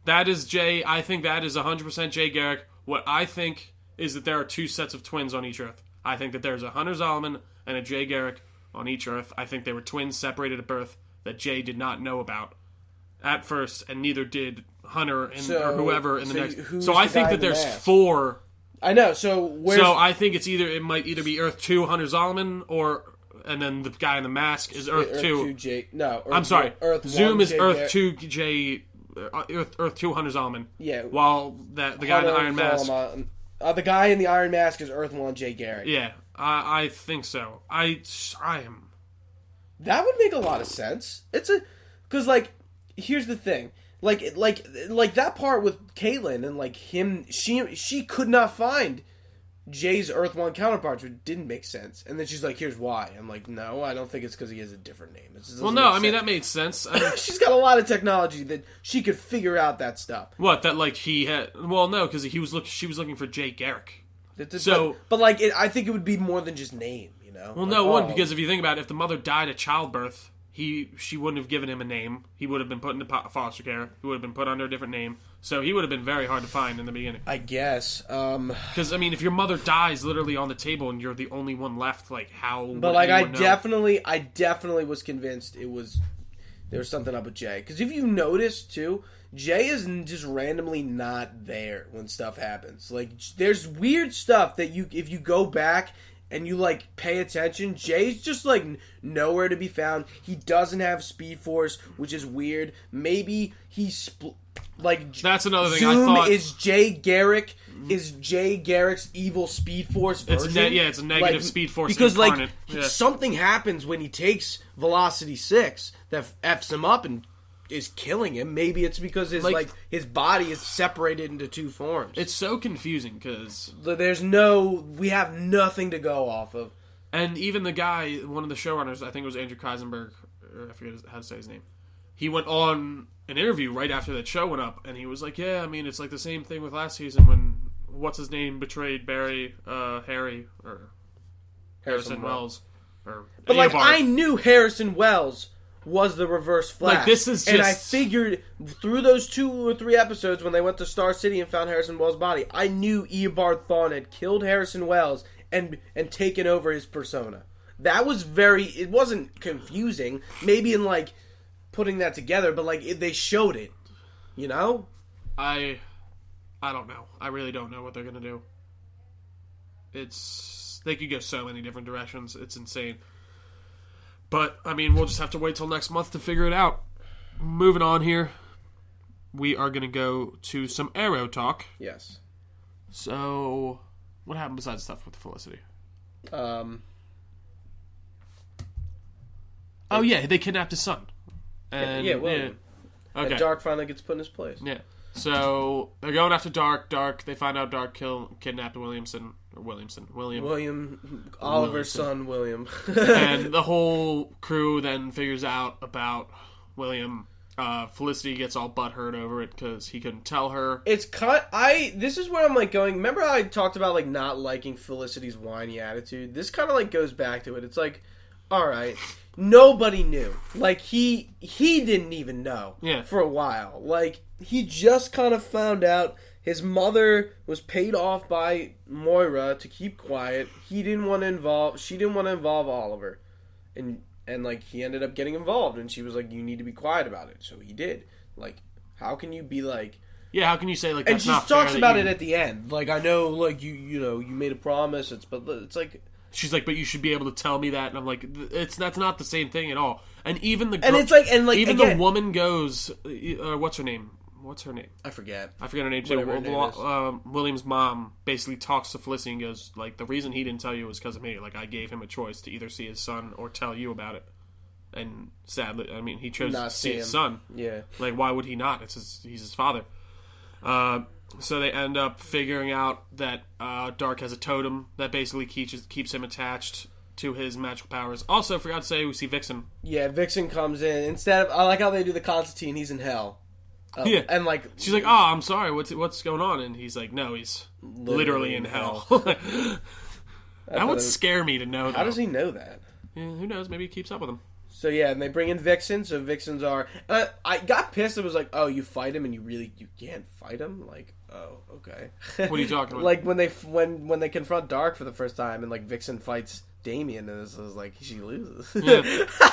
that is Jay. I think that is 100% Jay Garrick. What I think is that there are two sets of twins on each Earth. I think that there's a Hunter Zolomon and a Jay Garrick on each Earth. I think they were twins separated at birth that Jay did not know about at first, and neither did Hunter or whoever in the next. So I think that there's four. I know. So I think it might either be Earth 2 Hunter Zolomon and then the guy in the mask is Earth 2. I'm sorry. Zoom is Earth 2 Jay Earth 2 Hunter Zolomon. Yeah. While the guy in the Iron Mask. The guy in the Iron Mask is Earth 1 Jay Garrick. Yeah. I think so. I am. That would make a lot of sense. Because like here's the thing. Like that part with Caitlyn and like him, she could not find Jay's Earth 1 counterparts, which didn't make sense. And then she's like, "Here's why." I'm like, "No, I don't think it's because he has a different name." That made sense. She's got a lot of technology that she could figure out that stuff. What that like he had? Well, no, because she was looking for Jay Garrick. But like, I think it would be more than just name, you know. Well, no, because if you think about it, if the mother died at childbirth. She wouldn't have given him a name. He would have been put into foster care. He would have been put under a different name. So he would have been very hard to find in the beginning. I guess. Because I mean, if your mother dies literally on the table and you're the only one left, like how? But like, I definitely was convinced there was something up with Jay. Because if you notice too, Jay is just randomly not there when stuff happens. Like, there's weird stuff that if you go back. And you, like, pay attention, Jay's just, like, nowhere to be found. He doesn't have Speed Force, which is weird. Maybe he's, that's another thing Zoom I thought. Is Jay Garrick's evil Speed Force version. It's a negative Speed Force because, incarnate. Something happens when he takes Velocity 6 that F's him up and is killing him. Maybe it's because his body is separated into two forms. It's so confusing because we have nothing to go off of. And even the guy, one of the showrunners, I think it was Andrew Kaisenberg, or I forget how to say his name. He went on an interview right after that show went up, and he was like, "Yeah, I mean, it's like the same thing with last season when what's his name betrayed Harry or Harrison Wells, but I knew Harrison Wells was the Reverse Flash. Like, this is just... And I figured through those 2 or 3 episodes when they went to Star City and found Harrison Wells' body, I knew Eobard Thawne had killed Harrison Wells and taken over his persona. That was it wasn't confusing, maybe in, like, putting that together, but, like, they showed it, you know? I don't know. I really don't know what they're going to do. They could go so many different directions. It's insane. But, I mean, we'll just have to wait till next month to figure it out. Moving on here, we are going to go to some Arrow talk. Yes. So, what happened besides stuff with Felicity? Oh yeah, they kidnapped his son. And, William. Okay. And Dark finally gets put in his place. Yeah. So they're going after Dark. They find out Dark kidnapped William. Oliver's son, William. And the whole crew then figures out about William. Felicity gets all butthurt over it because he couldn't tell her. This is where I'm like going. Remember how I talked about like not liking Felicity's whiny attitude? This kind of like goes back to it. It's like, all right, nobody knew. Like he didn't even know. Yeah. For a while. Like he just kind of found out his mother was paid off by Moira to keep quiet. She didn't want to involve Oliver. And like, he ended up getting involved, and she was like, you need to be quiet about it. So he did. Like, how can you be like... Yeah, how can you say, like, that's not fair? And she talks about it at the end. Like, I know, like, you know, you made a promise, but it's like... She's like, but you should be able to tell me that. And I'm like, that's not the same thing at all. And even the... Even the woman goes... what's her name? I forget her name, too. William's mom basically talks to Felicity and goes, like, the reason he didn't tell you was because of me. Like, I gave him a choice to either see his son or tell you about it. And sadly, I mean, he chose to see his son. Yeah. Like, why would he not? He's his father. So they end up figuring out that Dark has a totem that basically keeps him attached to his magical powers. Also, forgot to say, we see Vixen. Yeah, Vixen comes in. Instead of... I like how they do the Constantine. He's in hell. Yeah, and like she's like, "Oh, I'm sorry. What's going on?" And he's like, "No, he's literally in hell." That would scare me to know. How does he know that? Yeah, who knows? Maybe he keeps up with him. So yeah, and they bring in Vixen. So Vixens are. I got pissed. It was like, oh, you fight him, and you can't fight him. Like, oh, okay. What are you talking about? Like when they confront Dark for the first time, and like Vixen fights Damien, and it was like she loses. Yeah.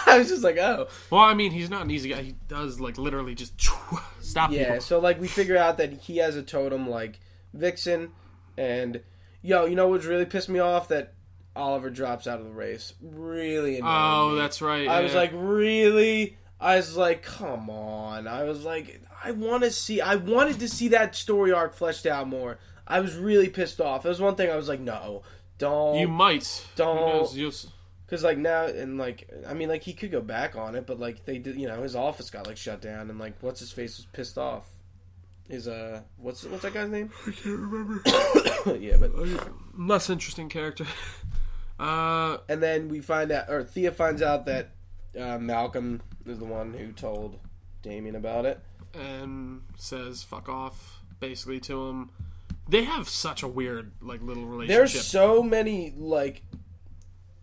I was just like, oh. Well, I mean, he's not an easy guy. He does like literally just stop people. Yeah, so like we figure out that he has a totem like Vixen, and you know what's really pissed me off? That Oliver drops out of the race. Really annoying me. That's right. I was like, really? I was like, come on. I was like, I wanted to see that story arc fleshed out more. I was really pissed off. It was one thing I was like, no. Don't. You might. Don't. Because, like, now, and, like, I mean, like, he could go back on it, but, like, they did, you know, his office got, like, shut down, and, like, what's-his-face was pissed off. What's that guy's name? I can't remember. Yeah, but... Less interesting character. And then we find out, or Thea finds out that Malcolm is the one who told Damien about it. And says, fuck off, basically, to him. They have such a weird, like, little relationship. There's so many, like,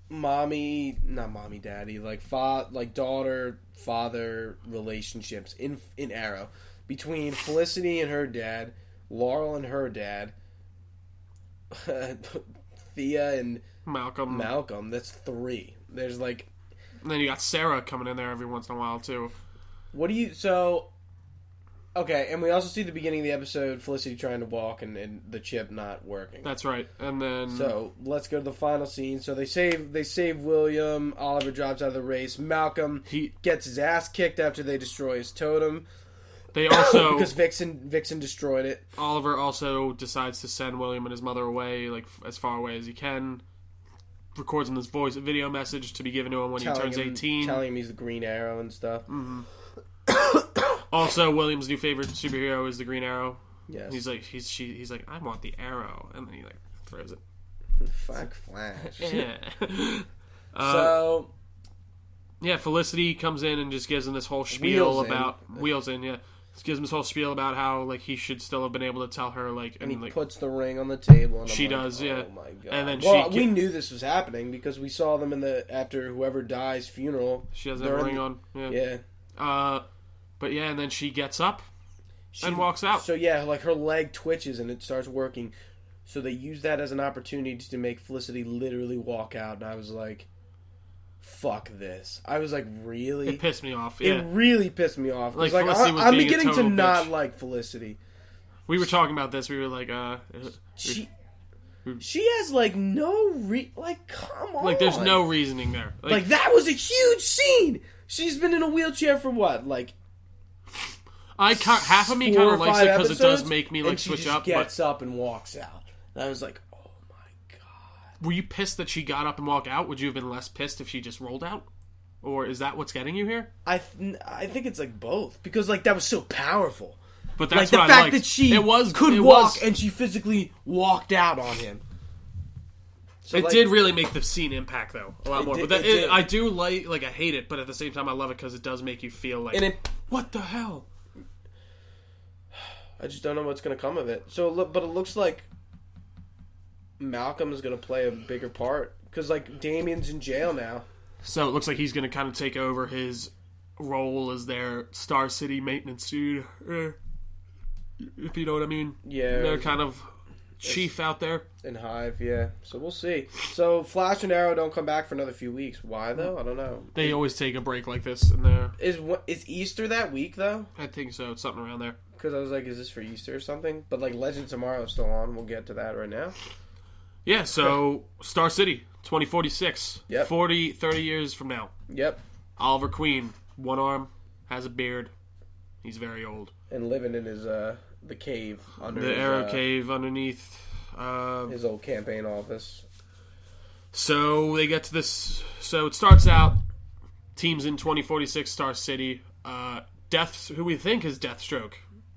not mommy, daddy, like, daughter, father relationships in Arrow. Between Felicity and her dad, Laurel and her dad, Thea and Malcolm. That's 3. There's, like... And then you got Sarah coming in there every once in a while, too. Okay, and we also see the beginning of the episode, Felicity trying to walk and the chip not working. That's right. And then... So, let's go to the final scene. So they save William, Oliver drops out of the race, Malcolm gets his ass kicked after they destroy his totem. They also... because Vixen destroyed it. Oliver also decides to send William and his mother away, like, as far away as he can. Records him this video message to be given to him when he turns 18. Telling him he's the Green Arrow and stuff. Mm-hmm. Also, William's new favorite superhero is the Green Arrow. Yes. He's like, I want the arrow, and then he like throws it. Fuck Flash. Yeah. So. Yeah, Felicity comes in and just gives him this whole spiel about Wheels in. Yeah, just gives him this whole spiel about how like he should still have been able to tell her like, and he like, puts the ring on the table. And she I'm like, does, yeah. Oh my god! And then we knew this was happening because we saw them after whoever dies funeral. She has that ring on. Yeah. But yeah, and then she gets up and walks out. So yeah, like her leg twitches and it starts working. So they use that as an opportunity to make Felicity literally walk out, and I was like, fuck this. I was like, really? It pissed me off. Yeah. It really pissed me off. Like, I'm beginning to not like Felicity. We were talking about this. We were like, she has like no come on. Like there's no reasoning there. Like that was a huge scene. She's been in a wheelchair for what? Like half of me kind of likes it because it does make me like switch up. She gets up and walks out. And I was like, oh my god. Were you pissed that she got up and walked out? Would you have been less pissed if she just rolled out? Or is that what's getting you here? I think it's like both because like that was so powerful. But that's like what the I fact liked. that she could walk and she physically walked out on him. So it did really make the scene impact though a lot more. Did, but I do like I hate it, but at the same time I love it because it does make you feel like what the hell. I just don't know what's going to come of it. But it looks like Malcolm is going to play a bigger part because like Damien's in jail now. So it looks like he's going to kind of take over his role as their Star City maintenance dude, if you know what I mean. Yeah, they're kind of chief out there. In Hive, yeah. So we'll see. So Flash and Arrow don't come back for another few weeks. Why though? I don't know. They always take a break like this, and is Easter that week though? I think so. It's something around there. Because I was like, is this for Easter or something? But like Legend Tomorrow is still on. We'll get to that right now. Yeah. So Star City, 2046. Yep. 30 years from now. Yep. Oliver Queen, one arm, has a beard. He's very old. And living in his the cave under the Arrow cave underneath his old campaign office. So they get to this. So it starts out. Teams in 2046 Star City. Who we think is Deathstroke.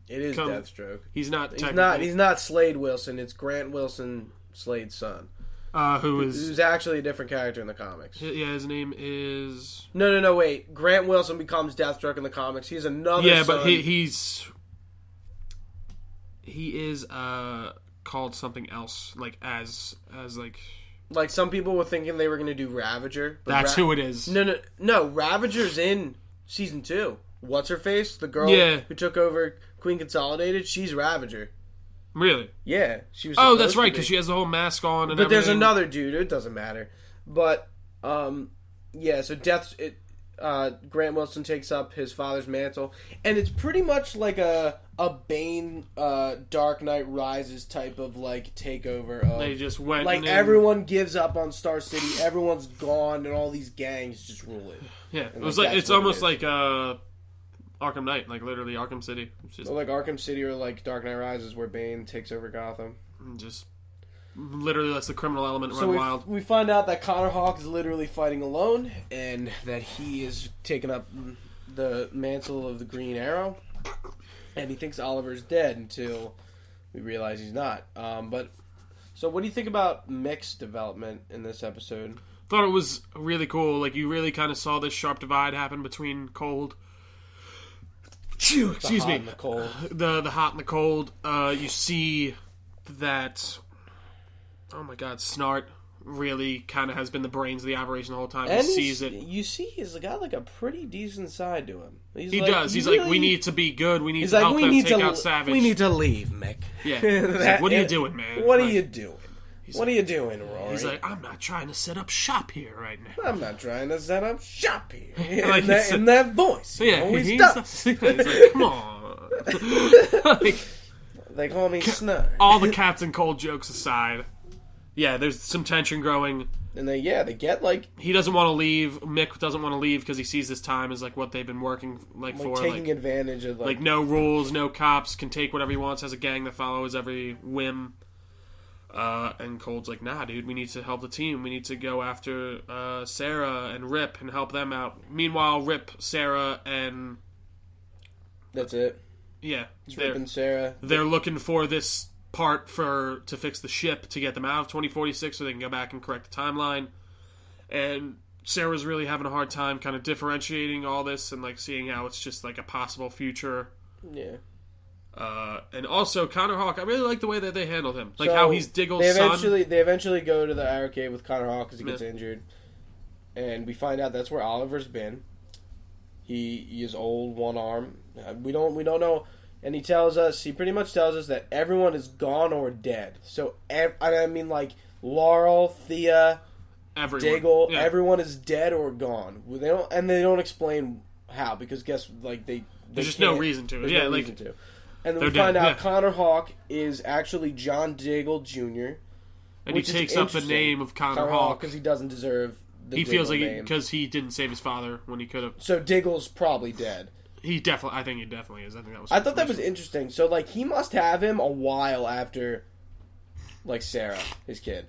It is Deathstroke. He's not. He's not Slade Wilson. It's Grant Wilson, Slade's son. Who's actually a different character in the comics. Yeah, his name is... No, wait. Grant Wilson becomes Deathstroke in the comics. He's another son. But he is called something else, like as like... Like some people were thinking they were going to do Ravager. But that's who it is. No, Ravager's in season 2. What's her face? The girl who took over Queen Consolidated. She's Ravager. Really? Yeah, she was. Oh, that's right, because she has the whole mask on. And but there's another dude. It doesn't matter. But yeah. So Grant Wilson takes up his father's mantle, and it's pretty much like a Bane, Dark Knight Rises type of like takeover. They just went like everyone gives up on Star City. Everyone's gone, and all these gangs just rule it. Yeah, it was like it's almost like Arkham Knight, like literally Arkham City. Or like Arkham City or like Dark Knight Rises where Bane takes over Gotham. And just literally lets the criminal element run wild. We find out that Connor Hawke is literally fighting alone and that he is taking up the mantle of the Green Arrow. And he thinks Oliver's dead until we realize he's not. So what do you think about Mick's development in this episode? Thought it was really cool. Like you really kind of saw this sharp divide happen between Cold... Excuse me. The hot and the cold. You see that. Oh my God, Snart really kind of has been the brains of the operation the whole time. And he sees it. You see, he's got like a pretty decent side to him. He does. He's like, we need to be good. We need to help them take out Savage. We need to leave, Mick. Yeah. Like, what are you doing, man? What are you doing? What are you doing, Rory? He's like, I'm not trying to set up shop here right now. I'm not trying to set up shop here. In that voice. Yeah, always does. He's like, come on. They call me Snug. All the Captain Cold jokes aside, yeah, there's some tension growing. And they get like... He doesn't want to leave. Mick doesn't want to leave because he sees this time as like what they've been working for. Taking advantage of like no rules, no cops, can take whatever he wants, has a gang that follows every whim. And Cold's like, nah, dude, we need to help the team. We need to go after Sarah and Rip and help them out. Meanwhile, Rip, Sarah, and... That's it. Yeah. It's Rip and Sarah. They're looking for this part to fix the ship to get them out of 2046 so they can go back and correct the timeline. And Sarah's really having a hard time kind of differentiating all this and like seeing how it's just like a possible future. Yeah. And also Connor Hawke, I really like the way that they handled him, like how he's Diggle's son. They eventually go to the Arrow Cave with Connor Hawke because he gets injured, and we find out that's where Oliver's been. He is old, one arm. We don't know, and he pretty much tells us that everyone is gone or dead. So I mean, like Laurel, Thea, Diggle, everyone is dead or gone. They don't explain how because there's just no reason to. No reason to. And then we find out Connor Hawke is actually John Diggle Jr. And he takes up the name of Connor Hawke because he doesn't deserve the He Diggle feels like name. because he didn't save his father when he could have. So Diggle's probably dead. I think he definitely is. I think that was. I thought that was interesting. So like he must have him a while after, like Sarah, his kid.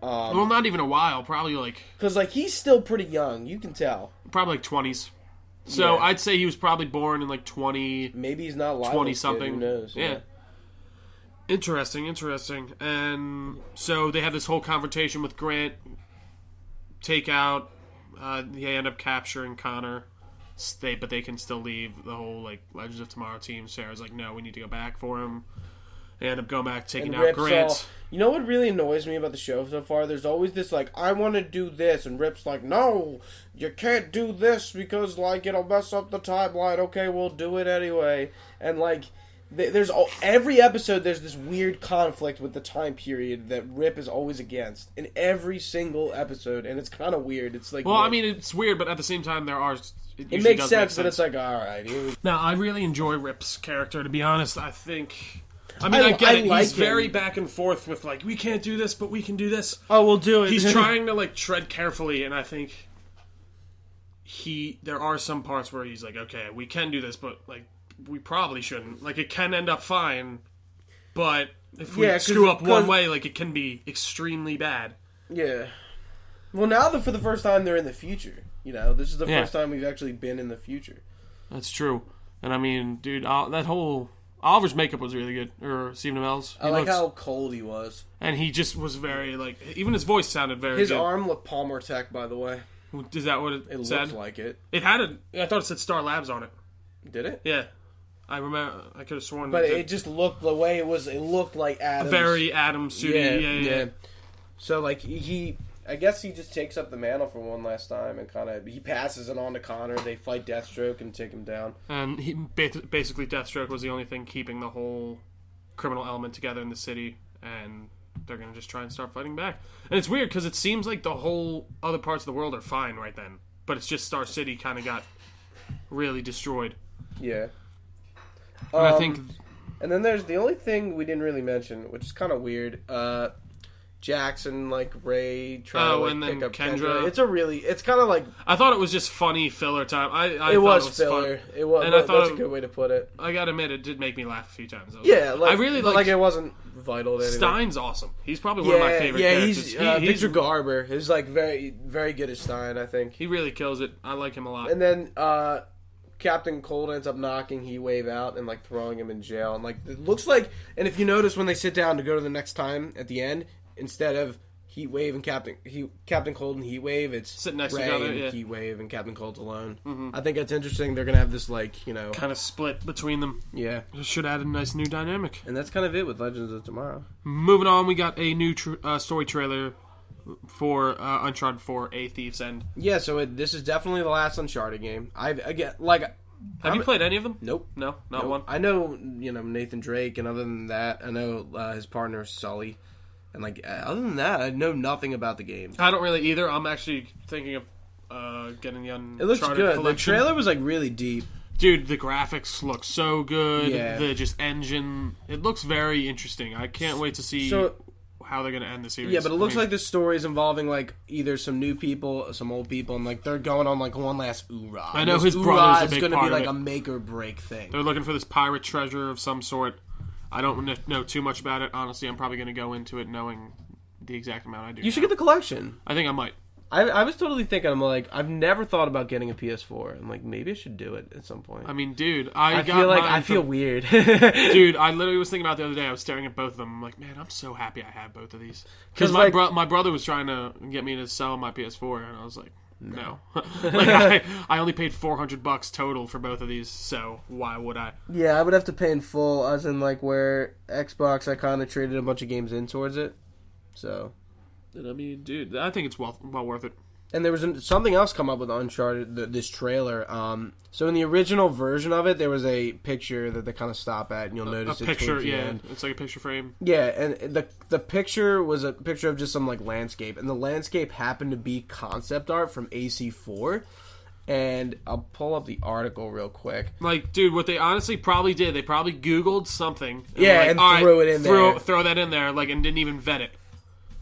Well, not even a while. Probably like... Because, like, he's still pretty young. You can tell. Probably like 20s. So Yeah. I'd say he was probably born in like 20... Maybe he's not alive. 20-something. Who knows? Yeah. Interesting. And so they have this whole confrontation with Grant. Take out. They end up capturing Connor. But they can still leave the whole like Legends of Tomorrow team. Sarah's like, no, we need to go back for him. They end up going back, taking out Grant. You know what really annoys me about the show so far? There's always this, like, I want to do this, and Rip's like, no, you can't do this because, like, it'll mess up the timeline. Okay, we'll do it anyway. And, like, every episode there's this weird conflict with the time period that Rip is always against. In every single episode, and it's kind of weird. It's like... Well, I mean, it's weird, but at the same time, there are... It makes sense, but it's like, alright. Now, I really enjoy Rip's character, to be honest. I think... I get it. He's very back and forth with, like, we can't do this, but we can do this. Oh, we'll do it. He's trying to, like, tread carefully, and I think there are some parts where he's like, okay, we can do this, but, like, we probably shouldn't. Like, it can end up fine, but if we screw up one way, like, it can be extremely bad. Yeah. Well, now for the first time, they're in the future. You know, this is the first time we've actually been in the future. That's true. And, I mean, dude, that whole... Oliver's makeup was really good, or Stephen Amell's. I like how cold he was. And he just was very, like... Even his voice sounded very good. His good. arm looked Palmer Tech, by the way. Is that what it said? It looked like it. It had I thought it said Star Labs on it. Did it? Yeah. I remember... I could have sworn... But it just looked... The way it was... It looked like Adams. Very Adams suit. Yeah. So, like, I guess he just takes up the mantle for one last time and kind of... He passes it on to Connor. They fight Deathstroke and take him down. And basically Deathstroke was the only thing keeping the whole criminal element together in the city. And they're going to just try and start fighting back. And it's weird because it seems like the whole other parts of the world are fine right then. But it's just Star City kind of got really destroyed. Yeah. And I think... And then there's the only thing we didn't really mention, which is kind of weird. Jackson, like, Ray trying to pick up Kendra. It's kind of like... I thought it was just funny filler time. It was filler. Fun. It was, and I thought that's a good way to put it. I gotta admit, it did make me laugh a few times. I really like it wasn't vital to anything. Stein's awesome. He's probably one of my favorite characters. He's Victor Garber. He's, like, very, very good as Stein, I think. He really kills it. I like him a lot. And then, Captain Cold ends up knocking Heatwave out and, like, throwing him in jail. And, like, it looks like... And if you notice when they sit down to go to the next time at the end... Instead of Heatwave and Captain Cold and Heatwave, it's sitting next Ray to each other, and Heatwave and Captain Cold's alone. Mm-hmm. I think that's interesting. They're gonna have this, like, you know, kind of split between them. Yeah, it should add a nice new dynamic. And that's kind of it with Legends of Tomorrow. Moving on, we got a new story trailer for Uncharted 4: A Thief's End. Yeah, so this is definitely the last Uncharted game. Have you played any of them? Nope. No, not one. I know, Nathan Drake, and other than that, I know his partner Sully. And, like, other than that, I know nothing about the game. I don't really either. I'm actually thinking of getting the Uncharted It looks good. collection. The trailer was, like, really deep. Dude, the graphics look so good. Yeah. The engine. It looks very interesting. I can't wait to see how they're going to end the series. Yeah, but it looks like the story's involving, like, either some new people, some old people, and, like, they're going on, like, one last oorah. I know his brother's a big going to part be, like, of it. a make or break thing. They're looking for this pirate treasure of some sort. I don't know too much about it. Honestly, I'm probably going to go into it knowing the exact amount I do. You should get the collection. I think I might. I was totally thinking, I'm like, I've never thought about getting a PS4. I'm like, maybe I should do it at some point. I mean, dude, I feel weird. Dude, I literally was thinking about the other day. I was staring at both of them. I'm like, man, I'm so happy I have both of these. Because my brother was trying to get me to sell my PS4, and I was like, no. Like, I only paid $400 total for both of these, so why would I? Yeah, I would have to pay in full, as in, like, where Xbox, I kind of traded a bunch of games in towards it. So, I mean, dude, I think it's well worth it. And there was something else come up with Uncharted, this trailer. So in the original version of it, there was a picture that they kind of stop at, and you'll notice a picture. Yeah, it's like a picture frame. Yeah, and the picture was a picture of just some, like, landscape, and the landscape happened to be concept art from AC4. And I'll pull up the article real quick. Like, dude, what they honestly probably did, they probably Googled something. And threw it in there. Throw that in there, like, and didn't even vet it.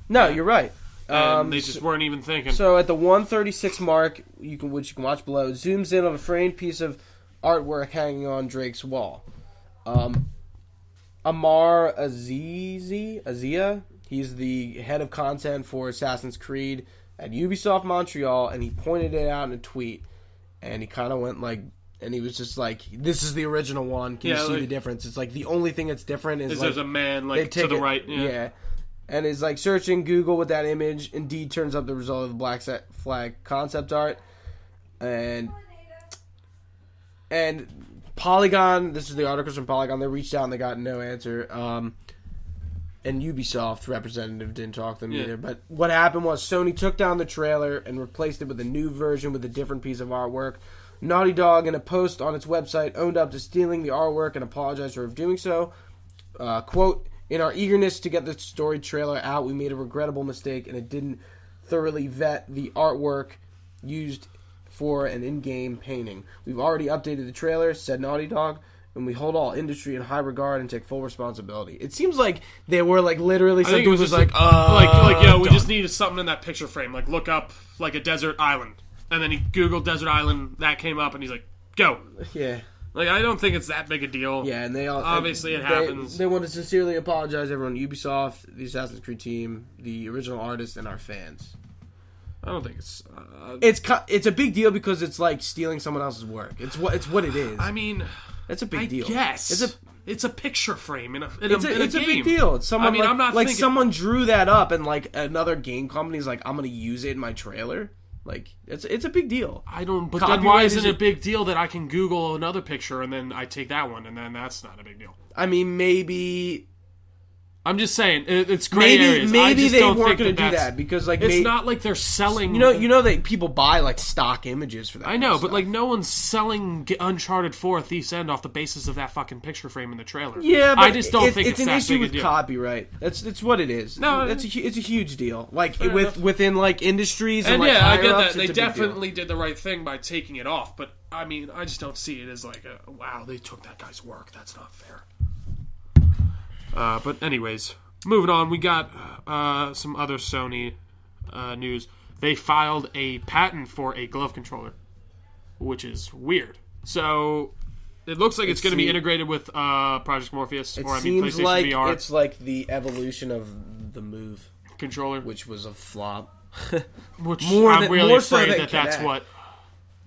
No, you're right. They just weren't even thinking. So at the 136 mark, which you can watch below, zooms in on a framed piece of artwork hanging on Drake's wall. Amar Azia He's the head of content for Assassin's Creed at Ubisoft Montreal, and he pointed it out in a tweet. And he kind of went like, and he was just like, "This is the original one. Can you see the difference?" It's like the only thing that's different is like, there's a man like to the right. Yeah. And is like searching Google with that image. Indeed, turns up the result of the Black Flag concept art, and Polygon. This is the articles from Polygon. They reached out and they got no answer. And Ubisoft representative didn't talk to them either. But what happened was Sony took down the trailer and replaced it with a new version with a different piece of artwork. Naughty Dog, in a post on its website, owned up to stealing the artwork and apologized for doing so. Quote, "In our eagerness to get the story trailer out, we made a regrettable mistake, and it didn't thoroughly vet the artwork used for an in-game painting. We've already updated the trailer," said Naughty Dog, "and we hold all industry in high regard and take full responsibility." It seems like they were like literally something was just like, we just needed something in that picture frame. Like, look up like a desert island. And then he Googled desert island, that came up, and he's like, go. Yeah. Like, I don't think it's that big a deal. Yeah, and they all... Obviously, it happens. They want to sincerely apologize to everyone, Ubisoft, the Assassin's Creed team, the original artist, and our fans. I don't think it's... It's a big deal because it's like stealing someone else's work. It's what it is. I mean... It's a big deal. Yes. It's a picture frame in a game. It's a big deal. It's someone, I mean, I'm not like thinking... someone drew that up and like another game company's like, I'm going to use it in my trailer. Like, it's a big deal. I don't... But then why isn't it a big deal that I can Google another picture and then I take that one and then that's not a big deal? I mean, maybe... I'm just saying, it's gray areas. Maybe they weren't going to do that because, like, it's not like they're selling. You know that people buy like stock images for that. I know, but like no one's selling Uncharted 4: Thief's End off the basis of that fucking picture frame in the trailer. Yeah, but I just don't think it's an that issue big with a deal. copyright. That's what it is. No, it's a huge deal. Like within like industries and like yeah, I get that. ups, They definitely did the right thing by taking it off. But I mean, I just don't see it as like wow, they took that guy's work. That's not fair. But anyways. Moving on, we got some other Sony news. They filed a patent for a glove controller, which is weird. So it looks like it's going to be integrated with Project Morpheus, PlayStation like VR. It's like the evolution of the Move controller, which was a flop. Which I'm really afraid that's what.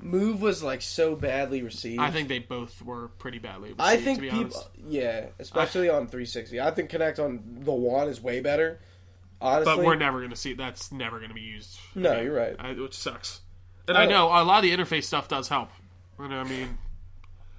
Move was like so badly received. I think they both were pretty badly received. I think to be people, honest. yeah, especially on 360. I think Kinect on the One is way better. Honestly, but we're never going to see that's never going to be used. No, you're right. Which sucks. And I know a lot of the interface stuff does help. I mean,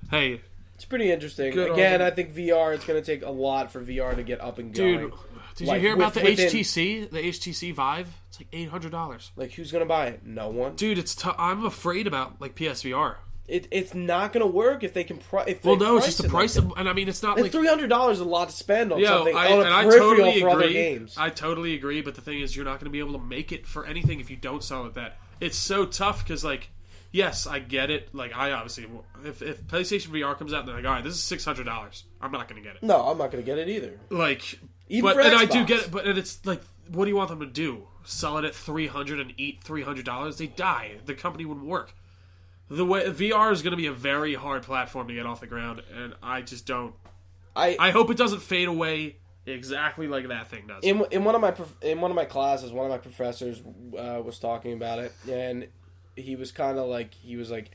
hey, it's pretty interesting. Again, I think VR. It's going to take a lot for VR to get up and going. Dude, did you hear about the HTC? The HTC Vive? It's like $800. Like, who's gonna buy it? No one. Dude, I'm afraid about like PSVR. It's not gonna work if they can. It's just the price, and I mean, it's not like $300 is a lot to spend on something on a I peripheral totally for agree. other games. I totally agree, but the thing is, you're not going to be able to make it for anything if you don't sell it that. It's so tough because, like, yes, I get it. Like, I obviously, if PlayStation VR comes out, they're like, all right, this is $600. I'm not going to get it. No, I'm not going to get it either. Like, even for Xbox. I do get it, but it's like, what do you want them to do? Sell it at $300 and eat $300? They die. The company wouldn't work. The way VR is going to be a very hard platform to get off the ground, and I just don't. I hope it doesn't fade away exactly like that thing does. In one of my classes, one of my professors was talking about it, and he was kind of like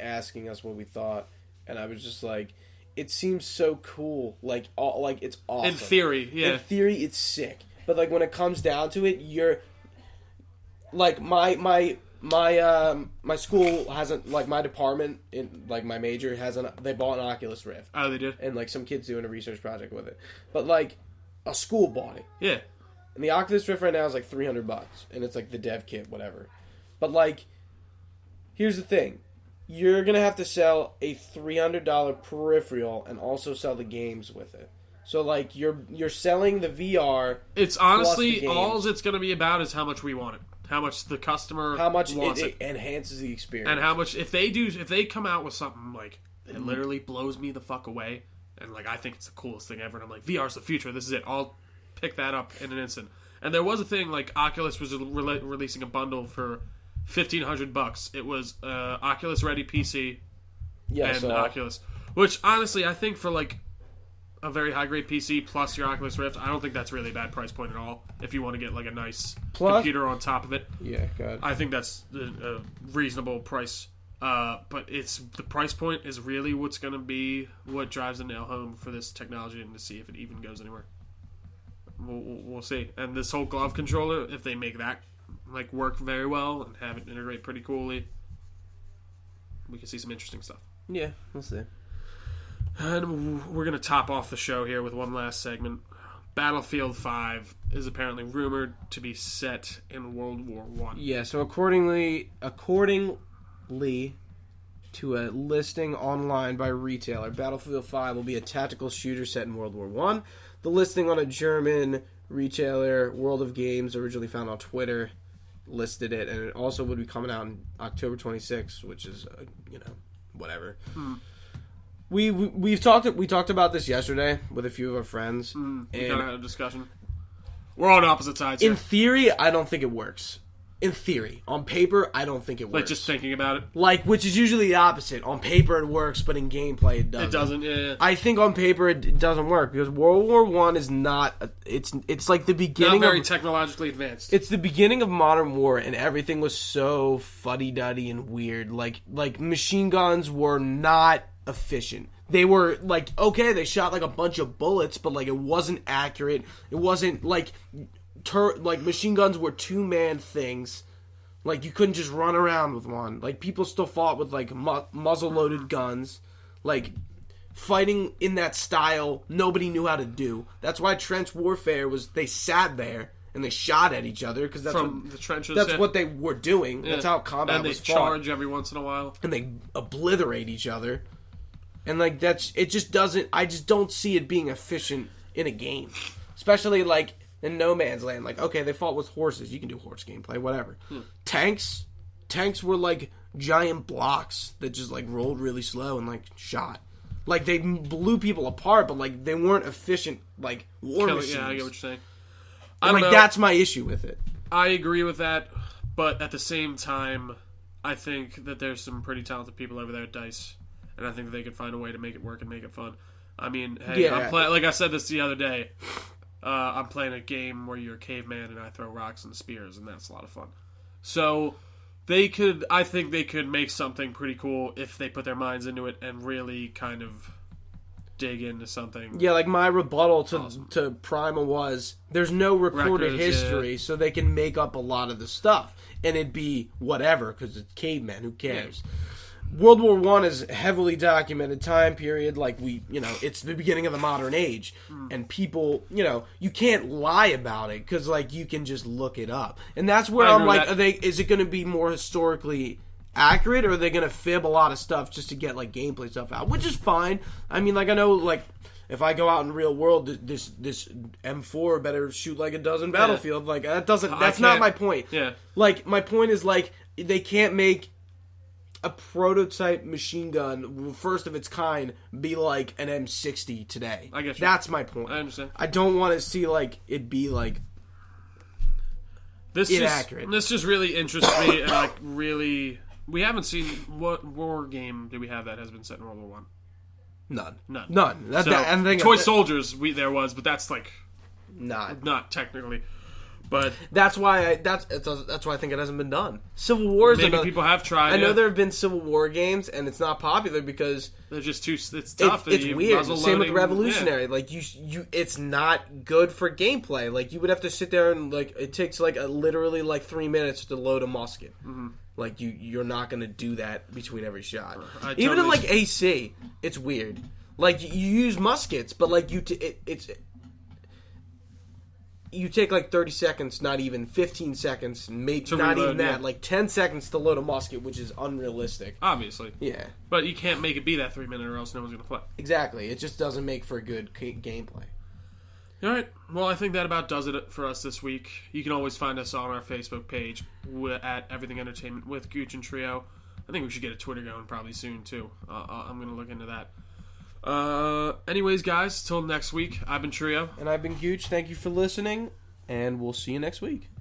asking us what we thought, and I was just like, it seems so cool, like it's awesome. In theory, yeah. In theory, it's sick, but like when it comes down to it, you're like my school hasn't, like, my department in like my major hasn't. They bought an Oculus Rift. Oh, they did. And like some kids doing a research project with it, but like a school bought it. Yeah. And the Oculus Rift right now is like $300, and it's like the dev kit, whatever. But like, here's the thing: you're gonna have to sell a $300 peripheral and also sell the games with it. So like you're selling the VR. It's honestly all it's gonna be about is how much we want it. How much the customer wants it enhances the experience, and how much if they come out with something like it literally blows me the fuck away, and like I think it's the coolest thing ever, and I'm like, VR's the future. This is it. I'll pick that up in an instant. And there was a thing like Oculus was releasing a bundle for $1,500. It was Oculus Ready PC and Oculus, which honestly I think for like a very high grade PC plus your Oculus Rift, I don't think that's really a bad price point at all. If you want to get like a nice computer on top of it, yeah, good. I think that's a reasonable price. But it's the price point is really what's going to be what drives the nail home for this technology and to see if it even goes anywhere. We'll see. And this whole glove controller, if they make that like work very well and have it integrate pretty coolly, we can see some interesting stuff. Yeah, we'll see. And we're going to top off the show here with one last segment. Battlefield 5 is apparently rumored to be set in World War I. Yeah, so accordingly to a listing online by retailer, Battlefield 5 will be a tactical shooter set in World War I. The listing on a German retailer, World of Games, originally found on Twitter, listed it, and it also would be coming out on October 26th, which is, whatever. We talked about this yesterday with a few of our friends. We kind of had a discussion. We're on opposite sides here. In theory, I don't think it works. In theory. On paper, I don't think it works. Like, just thinking about it? Like, which is usually the opposite. On paper, it works, but in gameplay, it doesn't. It doesn't, yeah. I think on paper, it doesn't work, because World War I is not... It's like the beginning not very technologically advanced. It's the beginning of modern war, and everything was so fuddy-duddy and weird. Like machine guns were not efficient. They were, like, okay, they shot, like, a bunch of bullets, but, like, it wasn't accurate. It wasn't, like... machine guns were two-man things. Like, you couldn't just run around with one. Like, people still fought with, like, muzzle-loaded guns. Like, fighting in that style, nobody knew how to do. That's why trench warfare was, they sat there and they shot at each other, because that's the trenches. That's what they were doing. Yeah. That's how combat was fought. And they charge every once in a while. And they obliterate each other. And, like, it just doesn't, I just don't see it being efficient in a game. Especially, like... in No Man's Land, like, okay, they fought with horses. You can do horse gameplay, whatever. Tanks were, like, giant blocks that just, like, rolled really slow and, like, shot. Like, they blew people apart, but, like, they weren't efficient, like, war machines. Yeah, I get what you're saying. That's my issue with it. I agree with that, but at the same time, I think that there's some pretty talented people over there at DICE, and I think that they could find a way to make it work and make it fun. I mean, hey, yeah. Like I said this the other day, I'm playing a game where you're a caveman and I throw rocks and spears, and that's a lot of fun. So I think they could make something pretty cool if they put their minds into it and really kind of dig into something. Yeah, like my rebuttal to Prima was, there's no recorded history, so they can make up a lot of the stuff. And it'd be whatever, because it's cavemen, who cares? Yeah. World War I is a heavily documented time period, like it's the beginning of the modern age, and people, you can't lie about it, because, like, you can just look it up. And that's where I'm like, is it going to be more historically accurate, or are they going to fib a lot of stuff just to get, like, gameplay stuff out, which is fine. I mean, like, I know, like, if I go out in real world, this M4 better shoot like a dozen Battlefield, like, that's not my point. Yeah. Like, my point is, like, they can't make a prototype machine gun, first of its kind, be like an M60 today. I guess that's my point. I understand. I don't want to see, like, it be, like, inaccurate. This just really interests me, and, like, really, we haven't seen, what war game do we have that has been set in World War I? None. Toy Soldiers, there was, but that's, like, not technically. But that's why I think it hasn't been done. Civil War is maybe people have tried. I know there have been Civil War games, and it's not popular because they're just too. It's tough. It's weird. Same with Revolutionary. Yeah. Like you, it's not good for gameplay. Like, you would have to sit there and, like, it takes like literally like 3 minutes to load a musket. Mm-hmm. Like you're not going to do that between every shot. Even in, like, AC, it's weird. Like, you use muskets, but, like, you take, like, 30 seconds, not even 15 seconds, maybe not even that, like 10 seconds to load a musket, which is unrealistic. Obviously. Yeah. But you can't make it be that 3 minute or else no one's going to play. Exactly. It just doesn't make for good gameplay. All right. Well, I think that about does it for us this week. You can always find us on our Facebook page at Everything Entertainment with Gooch and Trio. I think we should get a Twitter going probably soon, too. I'm going to look into that. Anyways, guys, till next week, I've been Trio. And I've been Gooch. Thank you for listening, and we'll see you next week.